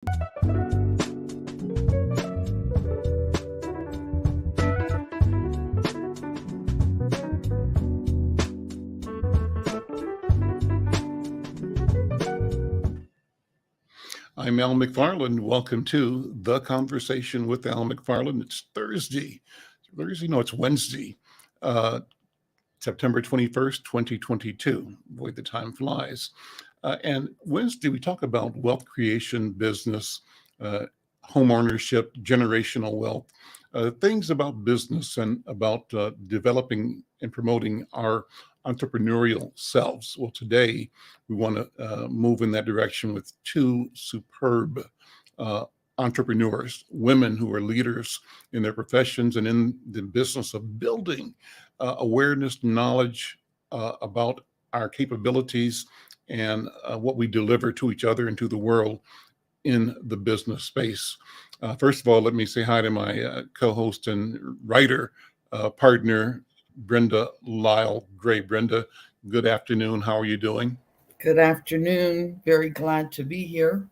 I'm Al McFarlane. Welcome to The Conversation with Al McFarlane. It's Thursday. It's Wednesday, September 21st, 2022. Boy, the time flies. And Wednesday, we talk about wealth creation, business, home ownership, generational wealth, things about business and about developing and promoting our entrepreneurial selves. Well, today we want to move in that direction with two superb entrepreneurs, women who are leaders in their professions and in the business of building awareness, knowledge about our capabilities and what we deliver to each other and to the world in the business space. First of all, let me say hi to my co-host and writer partner, Brenda Lyle-Gray. Brenda, good afternoon. How are you doing? Good afternoon. Very glad to be here.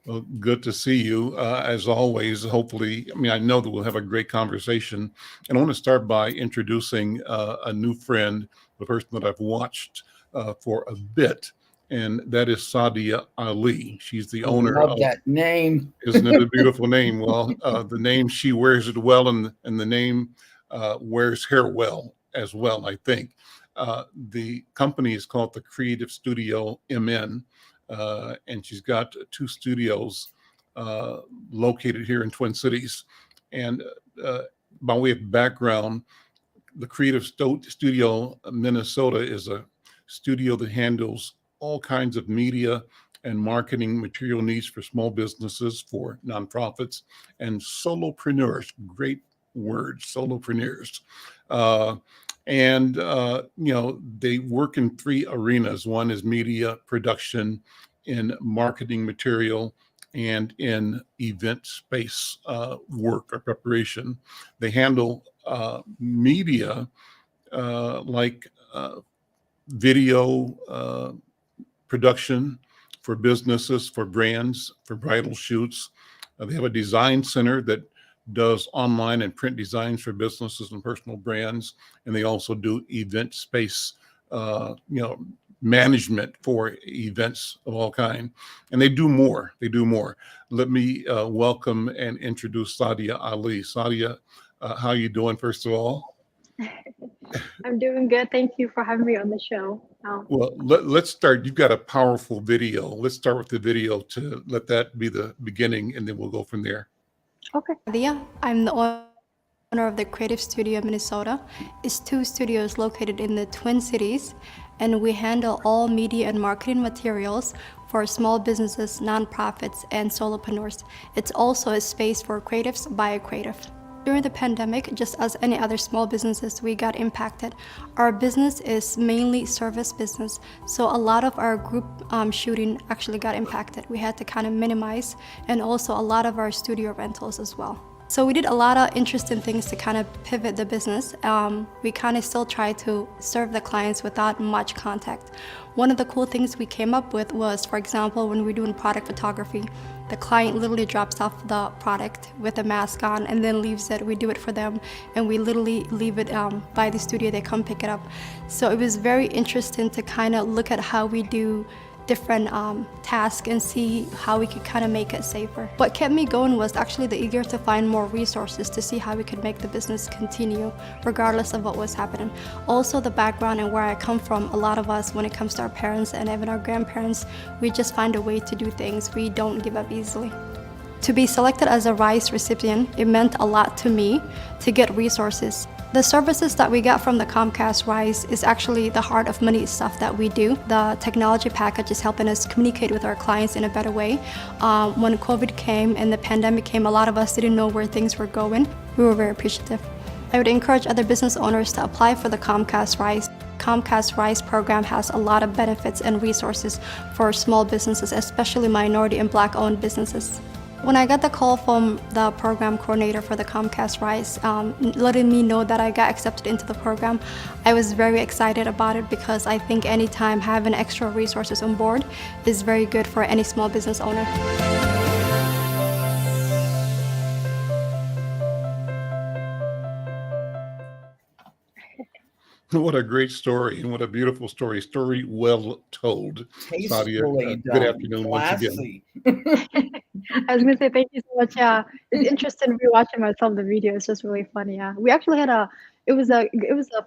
Well, good to see you. As always, hopefully, I know that we'll have a great conversation. And I want to start by introducing a new friend, the person that I've watched for a bit, and that is Sadia Ali. She's the owner of that name. Isn't it a beautiful name? Well, the name, she wears it well, and the name wears her well as well, I think. The company is called the Creative Studio MN, and she's got two studios located here in Twin Cities. And by way of background, the Creative Studio Minnesota is a studio that handles all kinds of media and marketing material needs for small businesses, for nonprofits, and solopreneurs. Great word, solopreneurs. They work in three arenas. One is media production, in marketing material, and in event space work or preparation. They handle media like video production for businesses, for brands, for bridal shoots. They have a design center that does online and print designs for businesses and personal brands. And they also do event space, management for events of all kind. And they do more. Let me welcome and introduce Sadia Ali. Sadia, how are you doing, first of all? I'm doing good. Thank you for having me on the show. Well, let's start. You've got a powerful video. Let's start with the video to let that be the beginning, and then we'll go from there. Okay. I'm the owner of the Creative Studio Minnesota. It's two studios located in the Twin Cities, and we handle all media and marketing materials for small businesses, nonprofits, and solopreneurs. It's also a space for creatives by a creative. During the pandemic, just as any other small businesses, we got impacted. Our business is mainly service business, so a lot of our group shooting actually got impacted. We had to kind of minimize, and also a lot of our studio rentals as well. So we did a lot of interesting things to kind of pivot the business. We kind of still try to serve the clients without much contact. One of the cool things we came up with was, for example, when we're doing product photography, the client literally drops off the product with a mask on and then leaves it. We do it for them, and we literally leave it by the studio. They come pick it up. So it was very interesting to kind of look at how we do different tasks and see how we could kind of make it safer. What kept me going was actually the eager to find more resources to see how we could make the business continue regardless of what was happening. Also the background and where I come from, a lot of us, when it comes to our parents and even our grandparents, we just find a way to do things. We don't give up easily. To be selected as a RISE recipient, it meant a lot to me to get resources. The services that we got from the Comcast RISE is actually the heart of many stuff that we do. The technology package is helping us communicate with our clients in a better way. When COVID came and the pandemic came, a lot of us didn't know where things were going. We were very appreciative. I would encourage other business owners to apply for the Comcast RISE. Comcast RISE program has a lot of benefits and resources for small businesses, especially minority and Black-owned businesses. When I got the call from the program coordinator for the Comcast RISE, letting me know that I got accepted into the program, I was very excited about it because I think anytime having extra resources on board is very good for any small business owner. What a great story, and what a beautiful story. Story well told. Sadia, Tastefully good done, afternoon once again. classy. I was gonna say thank you so much. Yeah, it's interesting rewatching myself the video. It's just really funny. Yeah, we actually had it was a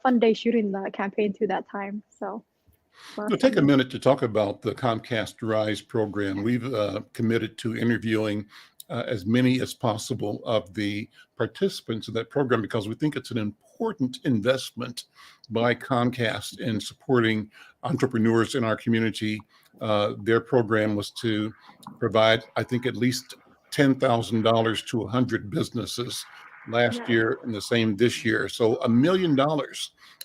fun day shooting the campaign too that time. So a lot of We'll fun take a days. minute to talk about the Comcast RISE program. We've committed to interviewing as many as possible of the participants in that program because we think it's an important investment by Comcast in supporting entrepreneurs in our community. Their program was to provide, I think, at least $10,000 to 100 businesses last Yeah, year and the same this year. So $1 million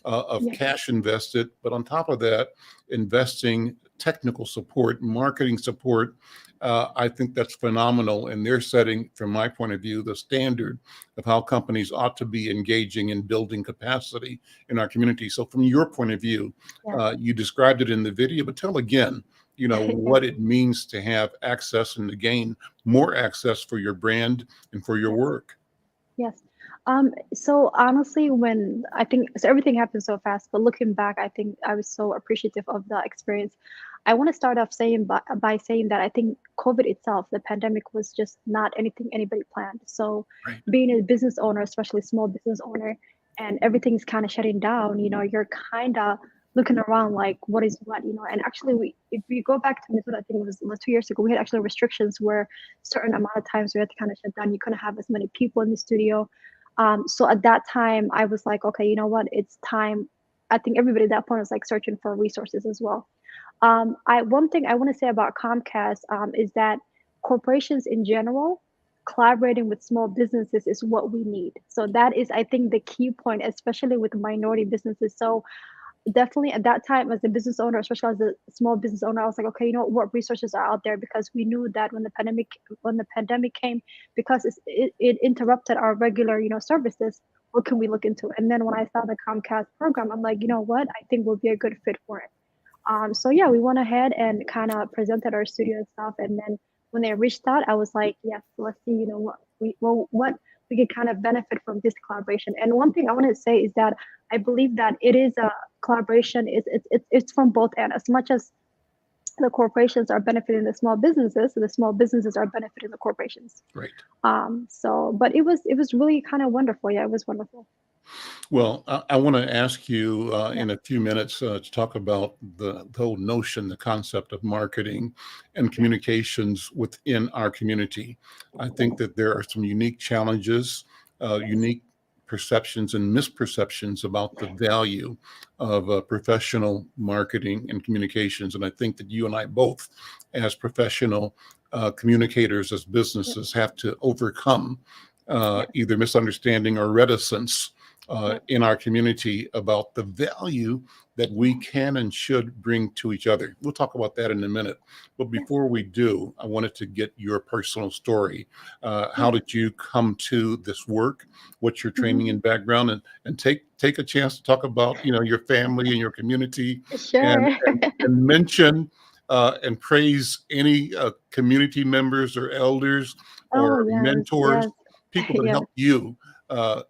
of yeah, cash invested. But on top of that, investing technical support, marketing support. I think that's phenomenal. And they're setting, from my point of view, the standard of how companies ought to be engaging in building capacity in our community. So from your point of view, yeah, you described it in the video, but tell again, yeah. what it means to have access and to gain more access for your brand and for your Yes. work. Yes. So honestly, when I think so everything happened so fast, but looking back, I think I was so appreciative of the experience. I want to start off saying by saying that I think COVID itself, the pandemic was just not anything anybody planned. So Right. being a business owner, especially small business owner, and everything's kind of shutting down, you're kind of looking around like what is what. And actually if we go back to Minnesota, I think it was 2 years ago, we had actually restrictions where certain amount of times we had to kind of shut down. You couldn't have as many people in the studio. So at that time, I was like, okay, you know what? It's time. I think everybody at that point was like searching for resources as well. One thing I want to say about Comcast is that corporations in general collaborating with small businesses is what we need. So that is, I think, the key point, especially with minority businesses. So definitely at that time as a business owner, especially as a small business owner, I was like, okay, what resources are out there? Because we knew that when the pandemic came, because it interrupted our regular, services, what can we look into? And then when I saw the Comcast program, I'm like, you know what? I think we'll be a good fit for it. So yeah, we went ahead and kind of presented our studio and stuff. And then when they reached out, I was like, yes, let's see, what we could kind of benefit from this collaboration. And one thing I want to say is that I believe that it is a collaboration. It's from both ends. As much as the corporations are benefiting the small businesses are benefiting the corporations. Right. But it was really kind of wonderful. Yeah, it was wonderful. Well, I want to ask you Yeah. in a few minutes to talk about the whole notion, the concept of marketing and communications within our community. I think that there are some unique challenges, unique perceptions and misperceptions about the value of professional marketing and communications. And I think that you and I both, as professional communicators, as businesses, have to overcome Yeah. either misunderstanding or reticence Yeah. in our community about the value that we can and should bring to each other. We'll talk about that in a minute. But before we do, I wanted to get your personal story. How did you come to this work? What's your training and background? And take a chance to talk about your family and your community, and Sure. and mention and praise any community members or elders Oh, or yes, mentors, yes. people that Yes. help you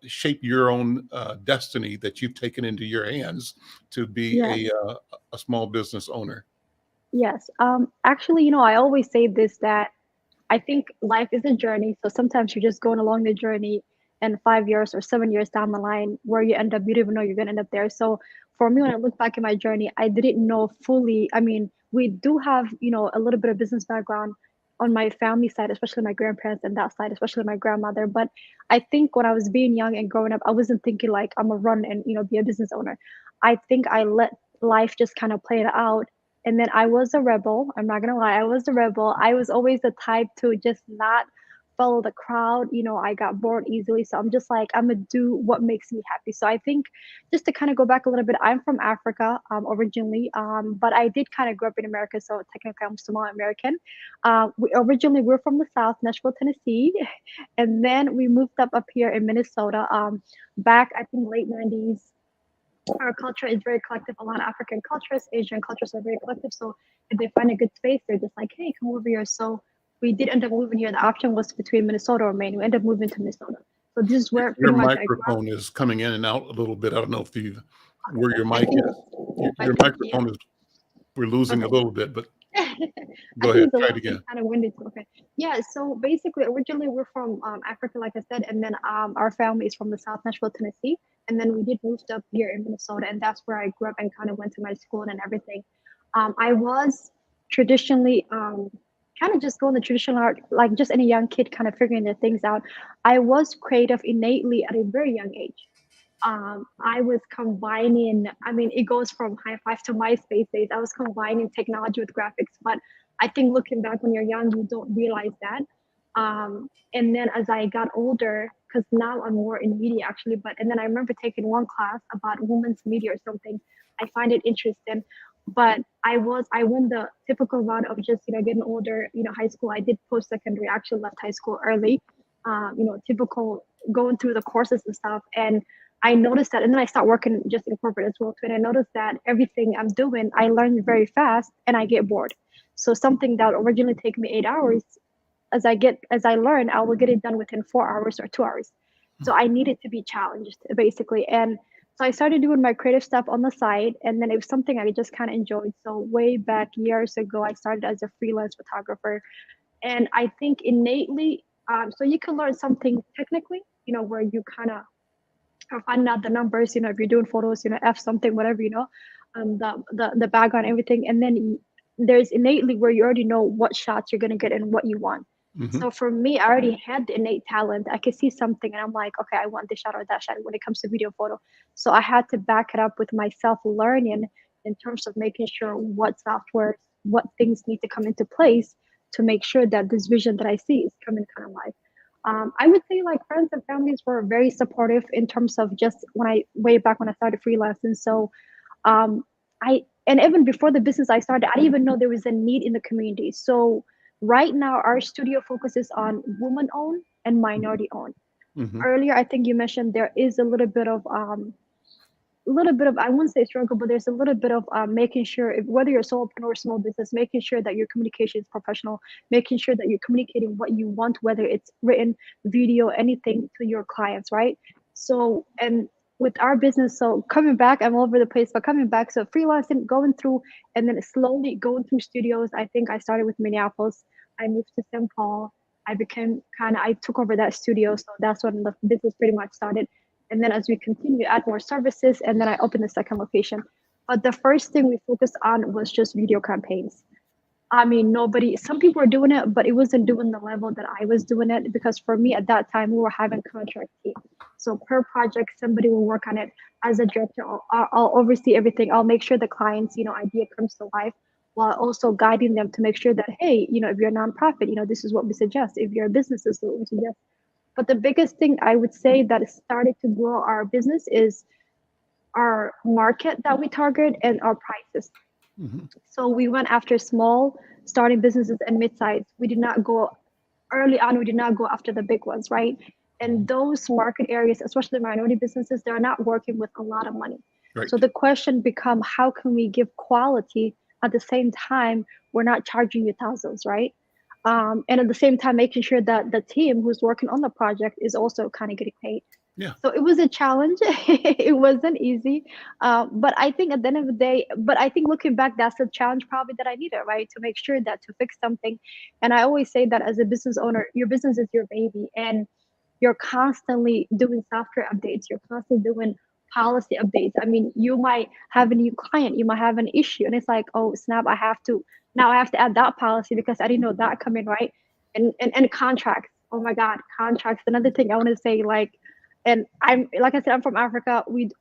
shape your own destiny that you've taken into your hands to be Yes. a small business owner. Yes. Actually, I always say this, that I think life is a journey. So sometimes you're just going along the journey, and 5 years or 7 years down the line, where you end up, you don't even know you're going to end up there. So for me, when I look back at my journey, I didn't know fully. I mean, we do have, a little bit of business background on my family side, especially my grandparents and that side, especially my grandmother. But I think when I was being young and growing up, I wasn't thinking like I'm gonna run and, be a business owner. I think I let life just kind of play it out. And then I was a rebel. I'm not gonna lie, I was a rebel. I was always the type to just not follow the crowd. I got bored easily. So I'm just like, I'm gonna do what makes me happy. So I think just to kind of go back a little bit, I'm from Africa originally, but I did kind of grow up in America. So technically I'm Somali American. We're from the South, Nashville, Tennessee. And then we moved up here in Minnesota back, I think, late 90s. Our culture is very collective. A lot of African cultures, Asian cultures are very collective. So if they find a good space, they're just like, hey, come over here. So we did end up moving here. The option was between Minnesota or Maine. We ended up moving to Minnesota. So this is where Your pretty much I grew up. microphone is coming in and out a little bit. I don't know if you've where your I mic think is. I Your think microphone is, we're losing a okay. little bit, but I go think ahead, it's a try it little bit again. kind of windy too. Okay. Yeah. So basically, originally we're from Africa, like I said, and then our family is from the South Nashville, Tennessee, and then we did move up here in Minnesota, and that's where I grew up and kind of went to my school and everything. I was traditionally kind of just going the traditional art, like just any young kid, kind of figuring the things out. I was creative innately at a very young age. I was combining, I mean, it goes from high five to MySpace days. I was combining technology with graphics, but I think looking back when you're young, you don't realize that. And then as I got older, because now I'm more in media actually, and then I remember taking one class about women's media or something. I find it interesting, but I went the typical route of just, getting older, high school. I did post-secondary, actually left high school early, typical going through the courses and stuff. And I noticed that, and then I start working just in corporate as well too. And I noticed that everything I'm doing, I learn very fast and I get bored. So something that originally take me 8 hours, as I learn, I will get it done within 4 hours or 2 hours. So I needed to be challenged basically. And so I started doing my creative stuff on the side, and then it was something I just kind of enjoyed. So way back years ago, I started as a freelance photographer, and I think innately, so you can learn something technically, where you kind of find out the numbers, if you're doing photos, F something, whatever, the background, everything. And then there's innately where you already know what shots you're going to get and what you want. Mm-hmm. So for me, I already had the innate talent. I could see something and I'm like, okay, I want this shot or that shot when it comes to video photo. So I had to back it up with myself learning in terms of making sure what software, what things need to come into place to make sure that this vision that I see is coming kind of live. I would say like friends and families were very supportive in terms of just way back when I started freelancing. So um, and even before the business I started, I didn't even know there was a need in the community. So right now our studio focuses on woman owned and minority owned. Mm-hmm. Earlier, I think you mentioned there is a little bit of I wouldn't say struggle, but there's a little bit of making sure whether you're a solopreneur or small business, making sure that your communication is professional, making sure that you're communicating what you want, whether it's written, video, anything to your clients, right? So, and with our business, so coming back, I'm all over the place, but coming back, so freelancing, going through, and then slowly going through studios. I think I started with Minneapolis. I moved to St. Paul. I took over that studio. So that's when the business pretty much started. And then as we continue to add more services, and then I opened the second location. But the first thing we focused on was just video campaigns. I mean, some people were doing it, but it wasn't doing the level that I was doing it, because for me at that time, we were having contract team. So per project, somebody will work on it. As a director, I'll oversee everything. I'll make sure the client's, idea comes to life, while also guiding them to make sure that, hey, if you're a nonprofit, this is what we suggest. If you're a business, this is what we suggest. But the biggest thing I would say that started to grow our business is our market that we target and our prices. Mm-hmm. So we went after small starting businesses and mid-size. We did not go early on. We did not go after the big ones, right? And those market areas, especially minority businesses, they're not working with a lot of money. Right. So the question becomes, how can we give quality at the same time we're not charging you thousands, right? And at the same time, making sure that the team who's working on the project is also kind of getting paid. Yeah. So it was a challenge. It wasn't easy. But I think at the end of the day, I think looking back, that's the challenge probably that I needed, right? To make sure that to fix something. And I always say that as a business owner, your business is your baby, and you're constantly doing software updates. You're constantly doing policy updates. I mean, you might have a new client, you might have an issue, and it's like, oh snap, I have to add that policy because I didn't know that coming, right? And contracts. Oh my God, contracts. Another thing I want to say, and I'm like I said, I'm from Africa. We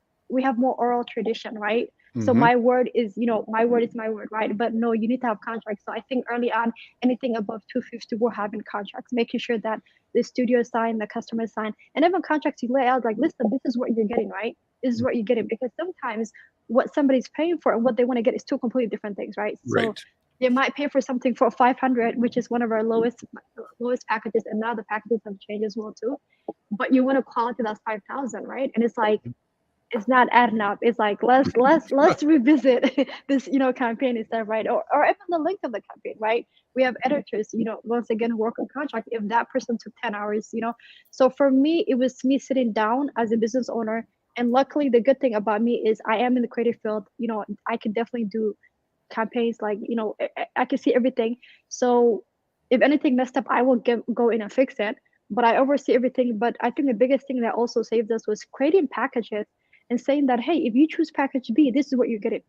have more oral tradition, right? Mm-hmm. So my word is, my word is my word, right? But no, you need to have contracts. So I think early on, anything above 250, we're having contracts, making sure that the studio sign, the customer sign, and even contracts you lay out like, listen, this is what you're getting, right? This is what you're getting, because sometimes what somebody's paying for and what they want to get is two completely different things, right? Right. So they might pay for something for 500, which is one of our lowest packages, and now the packages have changed as well too. But you want a quality that's 5,000, right? And it's like, it's not adding up. It's like, let's revisit this, campaign instead, right? Or even the length of the campaign, right? We have editors, once again, who work on contract. If that person took 10 hours, so for me, it was me sitting down as a business owner And luckily, the good thing about me is I am in the creative field. You know, I can definitely do campaigns, like, you know, I can see everything. So if anything messed up, I will go in and fix it. But I oversee everything. But I think the biggest thing that also saved us was creating packages and saying that, hey, if you choose package B, this is what you're getting.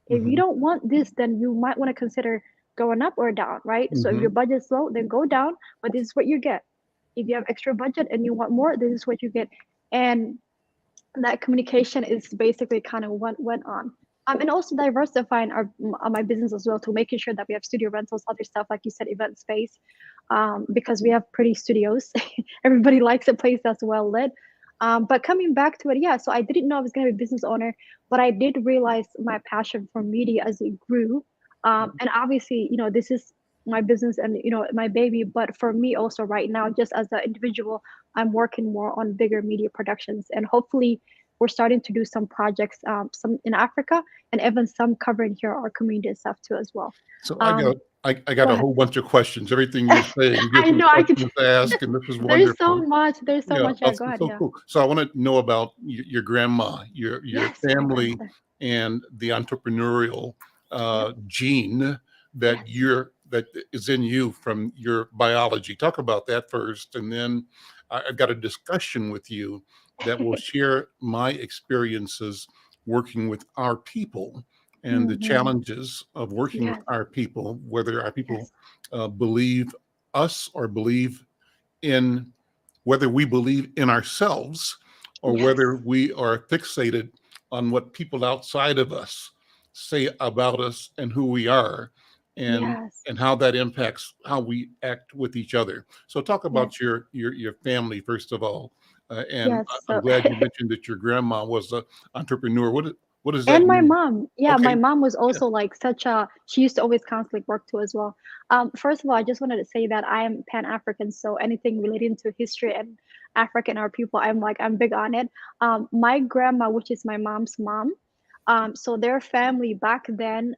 If you Mhm. don't want this, then you might want to consider going up or down, right? So if your Mhm. budget's low, then go down, but this is what you get. If you have extra budget and you want more, this is what you get. And that communication is basically kind of what went on. And also diversifying my business as well, to making sure that we have studio rentals, other stuff, like you said, event space, because we have pretty studios. Everybody likes a place that's well lit. But coming back to it, yeah, so I didn't know I was going to be a business owner, but I did realize my passion for media as it grew. And obviously, you know, this is my business and, you know, my baby. But for me also right now, just as an individual, I'm working more on bigger media productions, and hopefully we're starting to do some projects, some in Africa, and even some covering here our community and stuff too as well. So Um, I got Go a ahead. whole bunch of questions. Everything you're saying gives I me know I could. questions to ask, and this is There's so wonderful. much. There's so Yeah, much. Yeah, that's go ahead. so Yeah. cool. So I want to know about your grandma, your Yes, my family, grandmother. and the entrepreneurial Yep. gene Yes. that is in you from your biology. Talk about that first, and then I've got a discussion with you that will share my experiences working with our people and the Hmm. challenges of working with Yes. our people, whether our people Yes. believe us or believe in whether we believe in ourselves or whether Yes. we are fixated on what people outside of us say about us and who we are, and Yes. how that impacts how we act with each other. So talk Yes. about your family first of all, and Yes. I'm So. glad you mentioned that your grandma was an entrepreneur. What does that And my mean? mom, yeah, my Okay. mom was Yeah. also like such a, she used to always constantly work too as well. First of all, I just wanted to say that I am Pan-African, so anything relating to history and Africa and our people, I'm big on it. My grandma, which is my mom's mom, so their family back then,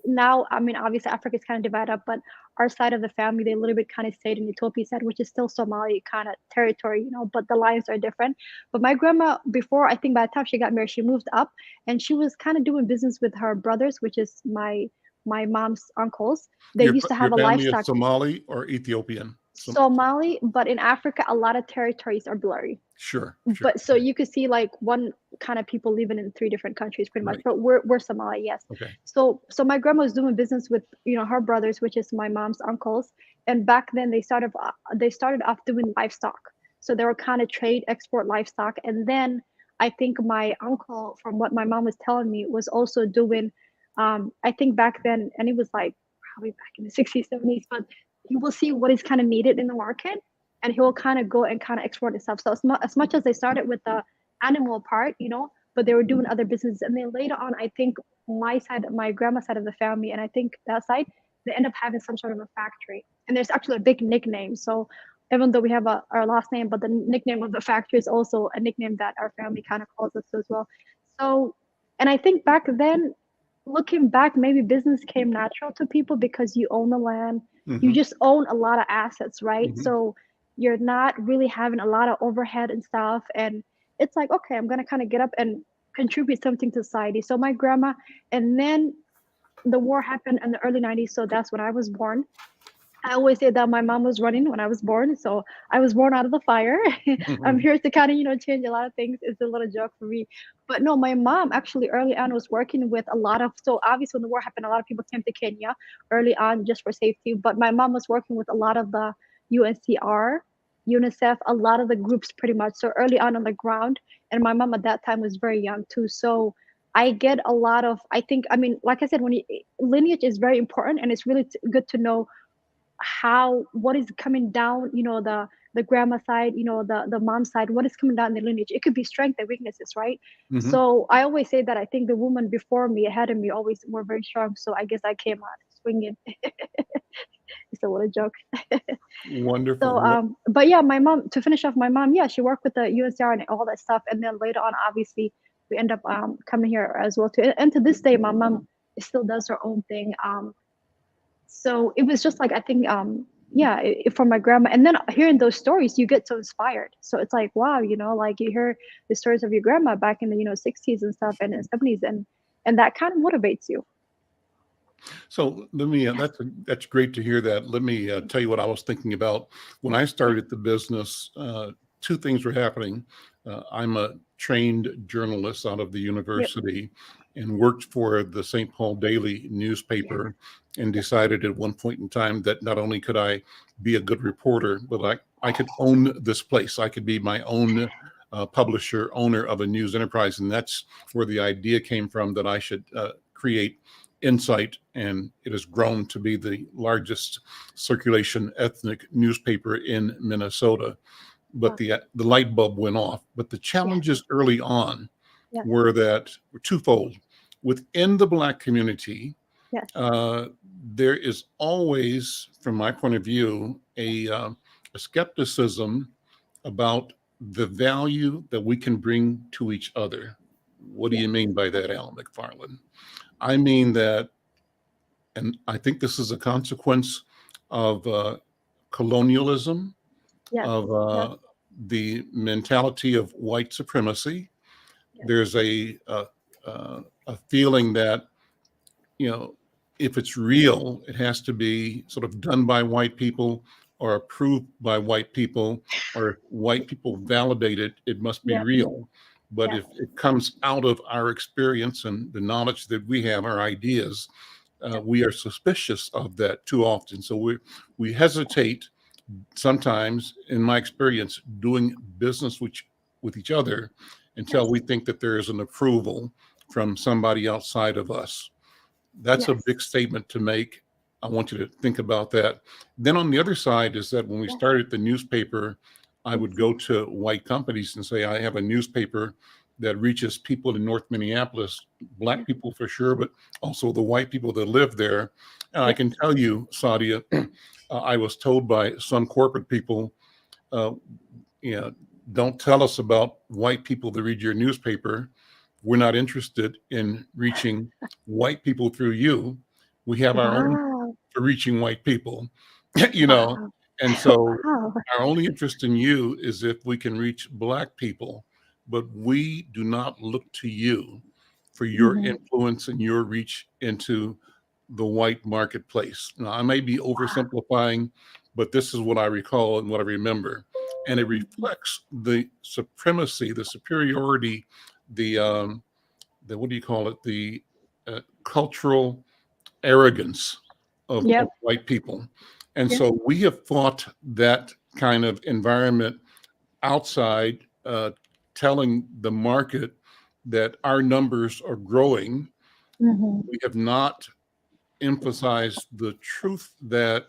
now, I mean, obviously Africa is kind of divided up, but our side of the family, they a little bit kind of stayed in Ethiopia side, which is still Somali kind of territory, you know, but the lines are different. But my grandma, before, I think by the time she got married, she moved up, and she was kind of doing business with her brothers, which is my mom's uncles. They used to have Your a family is livestock. Somali or Ethiopian? Somali, but in Africa, a lot of territories are blurry. Sure, sure. But so you could see like one kind of people living in three different countries pretty much. Right. But we're Somali, yes. Okay. So my grandma was doing business with, you know, her brothers, which is my mom's uncles. And back then they started off doing livestock. So they were kind of trade export livestock. And then I think my uncle, from what my mom was telling me, was also doing, I think back then, and it was like probably back in the 60s, 70s, but he will see what is kind of needed in the market, and he will kind of go and kind of export himself. So as much as they started with the animal part, you know, but they were doing other businesses. And then later on, I think my side, my grandma's side of the family, and I think that side, they end up having some sort of a factory. And there's actually a big nickname. So even though we have our last name, but the nickname of the factory is also a nickname that our family kind of calls us as well. So, and I think back then, looking back, maybe business came natural to people because you own the land, you Hmm. just own a lot of assets, right? Hmm. So you're not really having a lot of overhead and stuff. And it's like, okay, I'm going to kind of get up and contribute something to society. So my grandma, and then the war happened in the early 90s. So that's when I was born. I always say that my mom was running when I was born. So I was born out of the fire. I'm here to kind of, you know, change a lot of things. It's a little joke for me. But no, my mom actually early on was working with a lot of, so obviously when the war happened, a lot of people came to Kenya early on just for safety. But my mom was working with a lot of the UNCR, UNICEF, a lot of the groups pretty much. So early on the ground. And my mom at that time was very young too. So I get a lot of, I think, I mean, like I said, lineage is very important, and it's really good to know how, what is coming down, you know, the grandma side, you know, the mom side, what is coming down in the lineage. It could be strength and weaknesses, right? Hmm. So I always say that I think the woman before me, ahead of me, always were very strong. So I guess I came out swinging. It's a little joke. So Wonderful. but yeah, my mom, to finish off, my mom, yeah, she worked with the UNCR and all that stuff, and then later on, obviously, we end up coming here as well too. And to this day, my mom still does her own thing. So it was just like, I think from my grandma. And then hearing those stories, you get so inspired. So it's like, wow, like you hear the stories of your grandma back in the 60s and stuff and 70s, and that kind of motivates you. So let me, that's great to hear that. Let me tell you what I was thinking about. When I started the business, two things were happening. I'm a trained journalist out of the university and worked for the St. Paul Daily newspaper, and decided at one point in time that not only could I be a good reporter, but I could own this place. I could be my own publisher, owner of a news enterprise. And that's where the idea came from, that I should create Insight, and it has grown to be the largest circulation ethnic newspaper in Minnesota. But the light bulb went off. But the challenges early on were twofold. Within the Black community, there is always, from my point of view, a skepticism about the value that we can bring to each other. What do you mean by that, Alan McFarlane? I mean that, and I think this is a consequence of colonialism, of the mentality of white supremacy. There's a feeling that, if it's real, it has to be sort of done by white people or approved by white people, or if white people validate it, it must be real. But if it comes out of our experience and the knowledge that we have, our ideas, we are suspicious of that too often. So we hesitate sometimes, in my experience, doing business with each other until we think that there is an approval from somebody outside of us. That's a big statement to make. I want you to think about that. Then on the other side is that when we started the newspaper, I would go to white companies and say, I have a newspaper that reaches people in North Minneapolis, Black people for sure, but also the white people that live there. And I can tell you, Sadia, I was told by some corporate people, don't tell us about white people that read your newspaper. We're not interested in reaching white people through you. We have our own for reaching white people, And so our only interest in you is if we can reach Black people, but we do not look to you for your influence and your reach into the white marketplace. Now, I may be oversimplifying, but this is what I recall and what I remember. And it reflects the supremacy, the superiority, the what do you call it? The cultural arrogance of white people. And so we have fought that kind of environment outside, telling the market that our numbers are growing. We have not emphasized the truth that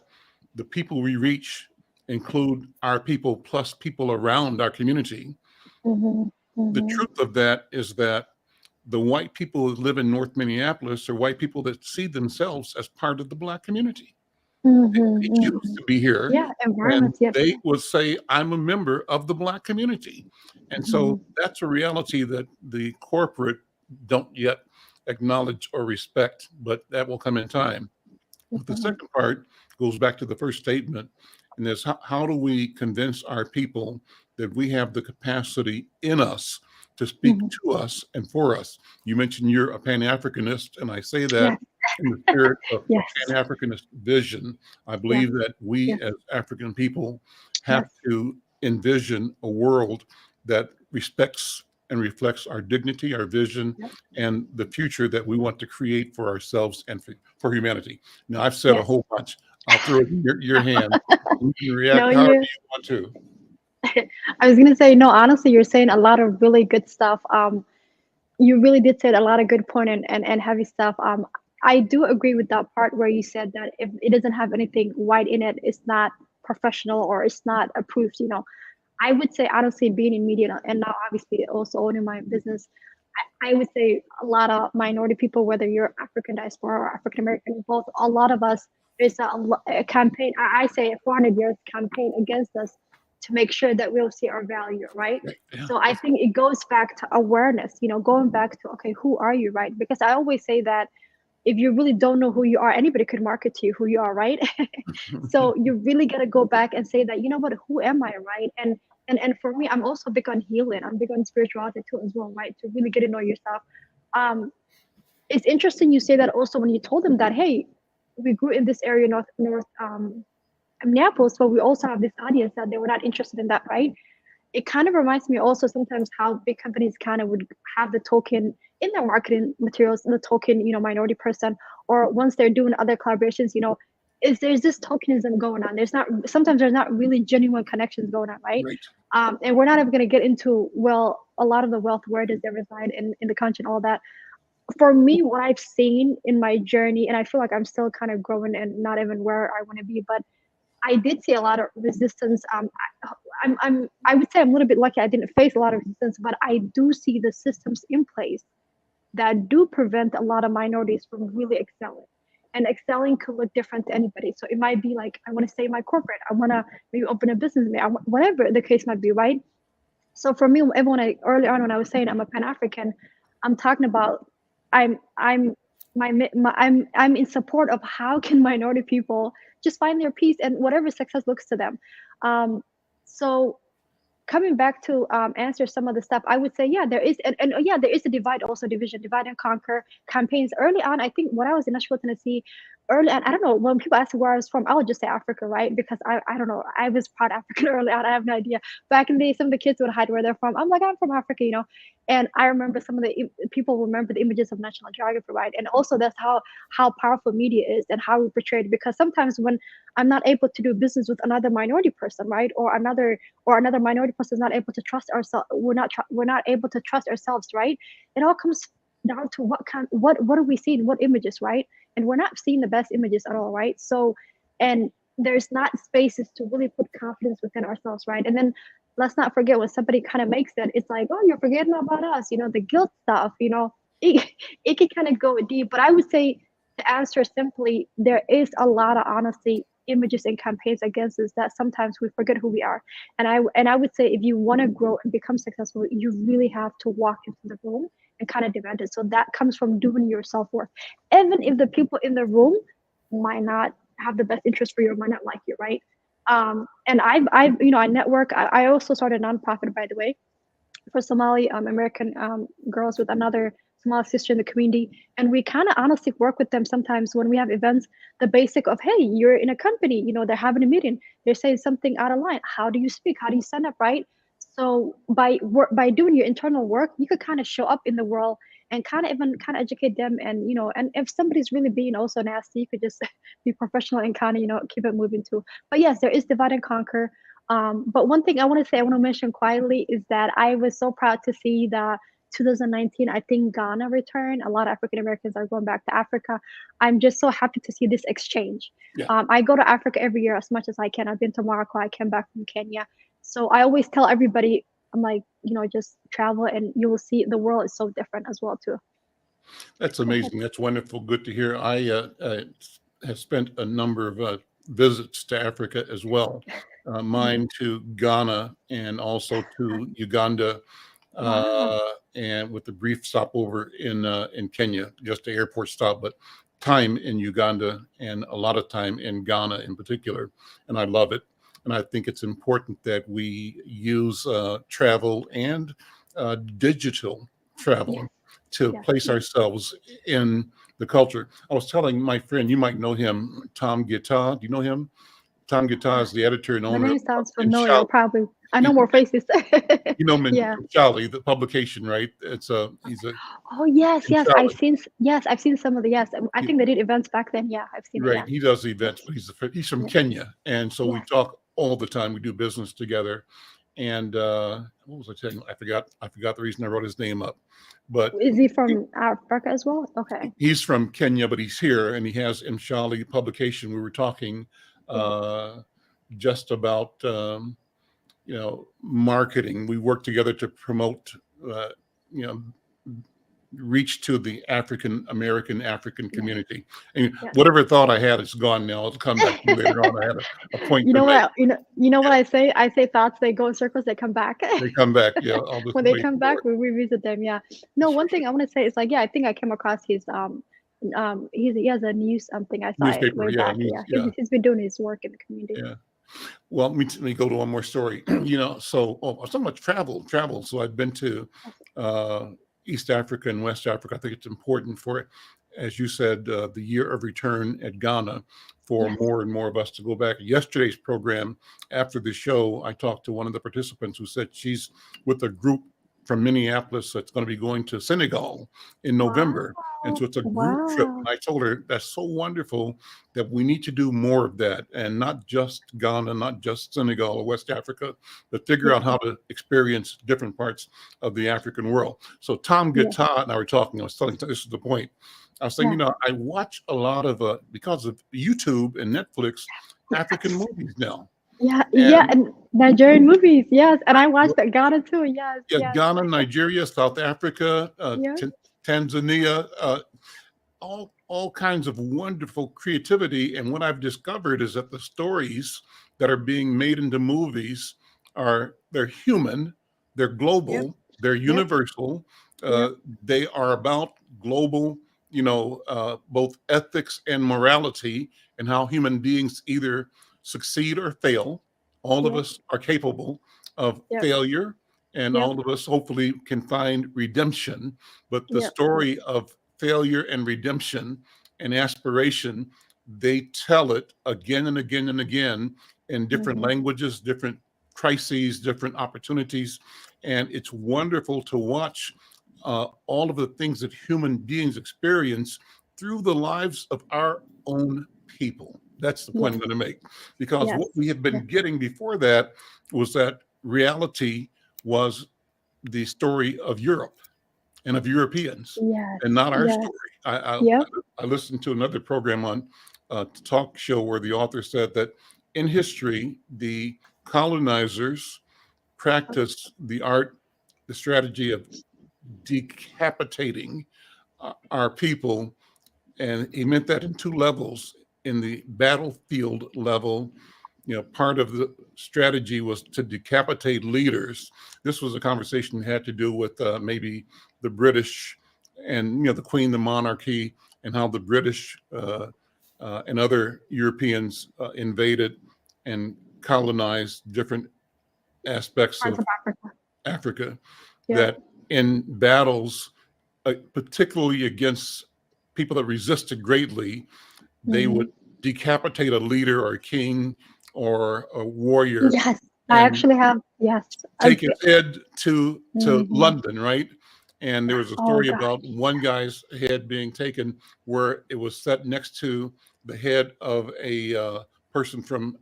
the people we reach include our people plus people around our community. The truth of that is that the white people that live in North Minneapolis are white people that see themselves as part of the Black community. They choose to be here. And they would say, I'm a member of the Black community. And so that's a reality that the corporate don't yet acknowledge or respect, but that will come in time. But the second part goes back to the first statement, and that's how do we convince our people that we have the capacity in us to speak to us and for us. You mentioned you're a Pan-Africanist, and I say that in the spirit of Pan-Africanist vision. I believe that we as African people have to envision a world that respects and reflects our dignity, our vision, and the future that we want to create for ourselves and for humanity. Now, I've said a whole bunch. I'll throw it in your hand. You can react however you want to. I was going to say, no, honestly, you're saying a lot of really good stuff. You really did say a lot of good point and heavy stuff. I do agree with that part where you said that if it doesn't have anything white in it, it's not professional or it's not approved. I would say, honestly, being in media and now obviously also owning my business, I would say a lot of minority people, whether you're African diaspora or African American, both, a lot of us, there's a campaign, I say a 400 years campaign against us to make sure that we'll see our value, right? So I think it goes back to awareness, going back to, okay, who are you, right? Because I always say that if you really don't know who you are, anybody could market to you who you are, right? So you really got to go back and say that, you know what, who am I, right? And for me, I'm also big on healing. I'm big on spirituality too as well, right? To really get to know yourself. It's interesting you say that also when you told them that, hey, we grew in this area, north Minneapolis, but we also have this audience that they were not interested in that, right? It kind of reminds me also sometimes how big companies kind of would have the token in their marketing materials, the token, minority person, or once they're doing other collaborations, there's this tokenism going on. Sometimes there's not really genuine connections going on, right? Right. And we're not even going to get into, well, a lot of the wealth, where does it reside in the country and all that. For me, what I've seen in my journey, and I feel like I'm still kind of growing and not even where I want to be, but I did see a lot of resistance. I would say I'm a little bit lucky. I didn't face a lot of resistance, but I do see the systems in place that do prevent a lot of minorities from really excelling. And excelling could look different to anybody. So it might be like, I want to stay in my corporate. I want to maybe open a business, whatever the case might be, right? So for me, early on when I was saying I'm a Pan-African, I'm talking about I'm in support of how can minority people just find their peace and whatever success looks to them. So coming back to answer some of the stuff, I would say, yeah, there is, and yeah, there is a divide and conquer campaigns. Early on, I think when I was in Nashville, Tennessee, early on, I don't know, when people ask me where I was from, I would just say Africa, right? Because I don't know, I was proud African early on, I have no idea. Back in the day, some of the kids would hide where they're from. I'm like, I'm from Africa, and I remember some of the people remember the images of National Geography, right? And also that's how powerful media is and how we portray it. Because sometimes when I'm not able to do business with another minority person, right, or another minority person is not able to trust ourselves, we're not able to trust ourselves, right? It all comes down to what are we seeing, what images, right? And we're not seeing the best images at all, right? So, and there's not spaces to really put confidence within ourselves, right? And then let's not forget, when somebody kind of makes it, it's like, oh, you're forgetting about us, the guilt stuff, it can kind of go deep. But I would say, to answer simply, there is a lot of honesty images and campaigns against us that sometimes we forget who we are. And I would say, if you want to grow and become successful, you really have to walk into the room and kind of demand it. So that comes from doing your self-worth, even if the people in the room might not have the best interest for you or might not like you, right? And I network. I also started a nonprofit, by the way, for Somali American girls with another Somali sister in the community. And we kind of honestly work with them sometimes when we have events, the basic of, hey, you're in a company, they're having a meeting, they're saying something out of line. How do you speak? How do you stand up, right? So by doing your internal work, you could kind of show up in the world and kind of educate them. And, and if somebody's really being also nasty, you could just be professional and kind of, keep it moving too. But yes, there is divide and conquer. But one thing I want to mention quietly is that I was so proud to see the 2019, I think, Ghana return. A lot of African Americans are going back to Africa. I'm just so happy to see this exchange. Yeah. I go to Africa every year as much as I can. I've been to Morocco. I came back from Kenya. So I always tell everybody, I'm like, just travel and you will see the world is so different as well too. That's amazing. That's wonderful. Good to hear. I have spent a number of visits to Africa as well. Mine to Ghana and also to Uganda, and with a brief stopover in Kenya, just an airport stop, but time in Uganda and a lot of time in Ghana in particular. And I love it. And I think it's important that we use travel and digital travel to place ourselves in the culture. I was telling my friend, you might know him, Tom Guitar. Do you know him? Tom Guitar is the editor and owner. The name sounds familiar, probably. I know more faces. You know Charlie, the publication, right? He's a. Oh yes. I've seen some of the I think they did events back then. Yeah, I've seen. Right, it, yeah. he does events, but he's from Kenya, and so we talk all the time. We do business together, and what was I telling you? I forgot the reason I wrote his name up. But is he from Africa as well? Okay. He's from Kenya, but he's here, and he has Mshali publication. We were talking just about marketing. We work together to promote reach to the African community. And whatever thought I had, it's gone now. It'll come back to me later on. I had a point. You know what I say? I say thoughts, they go in circles, they come back. They come back, yeah. When they come back, we revisit them, yeah. No, one thing I want to say is I think I came across his He has a news something. I saw it Newspaper, way yeah, back. news, Yeah, yeah, he's been doing his work in the community. yeah. Well, let me go to one more story. So so much travel. So I've been to uh, East Africa and West Africa. I think it's important for, as you said, the year of return at Ghana, for Yes. more and more of us to go back. Yesterday's program, after the show, I talked to one of the participants who said she's with a group from Minneapolis that's going to be going to Senegal in November. And so it's a group trip. Wow. And I told her that's so wonderful that we need to do more of that, and not just Ghana, not just Senegal or West Africa, but figure out how to experience different parts of the African world. So Tom Yes. Guitar and I were talking. I was telling, this is the point. I was saying, Yeah. I watch a lot of, because of YouTube and Netflix, African movies now. Yeah, And and Nigerian movies, yes. And I watched that Ghana too. Yes, yeah, yes. Ghana, Nigeria, South Africa, Yeah. Tanzania, all kinds of wonderful creativity. And what I've discovered is that the stories that are being made into movies they're human, they're global, they're universal. They are about global, both ethics and morality, and how human beings either succeed or fail. All of us are capable of failure, and all of us hopefully can find redemption. But the story of failure and redemption and aspiration, they tell it again and again and again in different languages, different crises, different opportunities. And it's wonderful to watch all of the things that human beings experience through the lives of our own people. That's the point I'm going to make. Because what we have been getting before that was that reality was the story of Europe and of Europeans, and not our story. I listened to another program on a talk show where the author said that in history, the colonizers practiced the strategy of decapitating our people. And he meant that in two levels. In the battlefield level, part of the strategy was to decapitate leaders. This was a conversation that had to do with maybe the British and, the Queen, the monarchy, and how the British and other Europeans invaded and colonized different aspects Parts of of Africa. Africa. That in battles, particularly against people that resisted greatly, they would decapitate a leader or a king or a warrior. Yes, I actually have. Yes, take his head to London, right? And there was a story gosh. about one guy's head being taken where it was set next to the head of a person from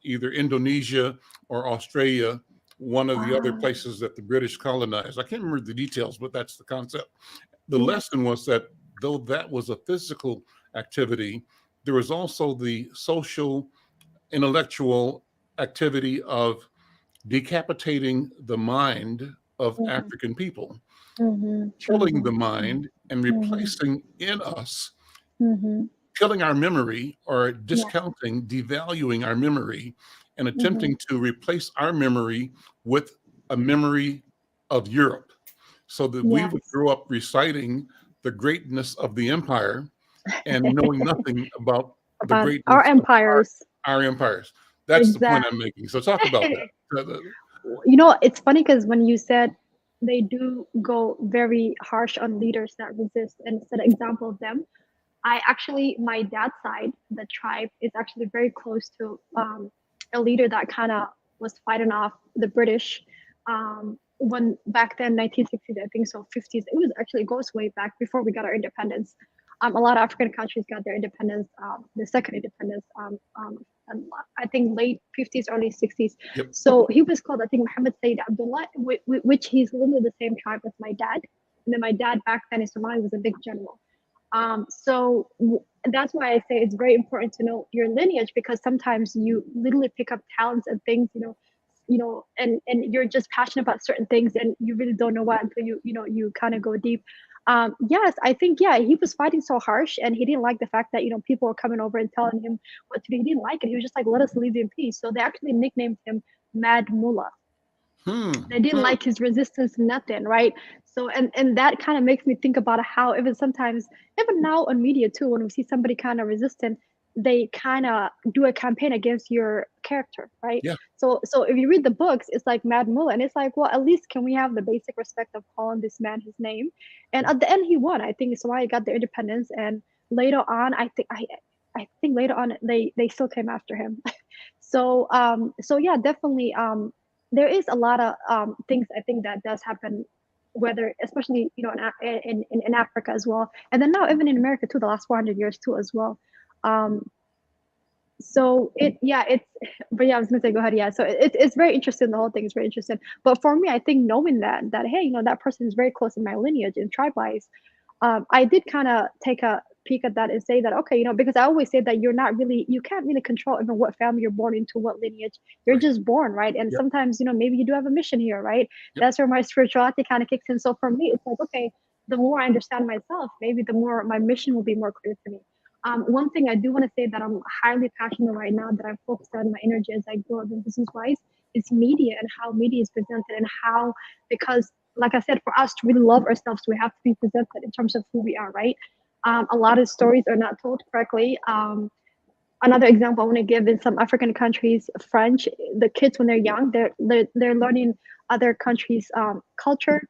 either Indonesia or Australia, one of the other places that the British colonized. I can't remember the details, but that's the concept. The lesson was that though that was a physical activity, there was also the social, intellectual activity of decapitating the mind of African people, killing the mind and replacing in us, killing our memory or discounting, devaluing our memory, and attempting to replace our memory with a memory of Europe, so that we would grow up reciting the greatness of the empire and knowing nothing about the greatness our empires. of our empires. That's the point I'm making. So talk about that. It's funny because when you said they do go very harsh on leaders that resist and set an example of them, my dad's side, the tribe, is actually very close to a leader that kind of was fighting off the British when back then, 1960s, I think so, 50s. It goes way back before we got our independence. A lot of African countries got their independence, the second independence, and I think late 50s, early 60s. So he was called, I think, Muhammad Said Abdullah, which he's literally the same tribe as my dad. And then my dad back then in Somalia was a big general. So that's why I say it's very important to know your lineage, because sometimes you literally pick up talents and things, and you're just passionate about certain things and you really don't know why until you kind of go deep. Yes, I think, he was fighting so harsh and he didn't like the fact that, people were coming over and telling him what to do. He didn't like it. He was just like, let us leave you in peace. So they actually nicknamed him Mad Mullah. They didn't like his resistance, nothing, right? So, and that kind of makes me think about how even sometimes, even now on media too, when we see somebody kind of resistant, they kind of do a campaign against your character, right? Yeah. So if you read the books, it's like Mad Mullah, and it's like, well, at least can we have the basic respect of calling this man his name? And at the end, he won. I think Somalia got their independence, and later on, I think later on they still came after him. So yeah, definitely. There is a lot of things I think that does happen, whether especially in Africa as well, and then now even in America too, the last 400 years too as well. So it's but yeah, I was gonna say go ahead. Yeah, so it's very interesting. The whole thing is very interesting. But for me, I think knowing that hey, that person is very close in my lineage in tribe wise, I did kind of take a peek at that and say that okay, because I always say that you can't really control even what family you're born into, what lineage. You're Right. just born, right? And Yep. sometimes maybe you do have a mission here, right? Yep. That's where my spirituality kind of kicks in. So for me, it's like okay, the more I understand myself, maybe the more my mission will be more clear to me. One thing I do want to say that I'm highly passionate right now, that I'm focused on my energy as I grow up in business wise, is media and how media is presented, and how, because like I said, for us to really love ourselves, we have to be presented in terms of who we are, right? A lot of stories are not told correctly. Another example I want to give, in some African countries, French, the kids when they're young, they're learning other countries' culture,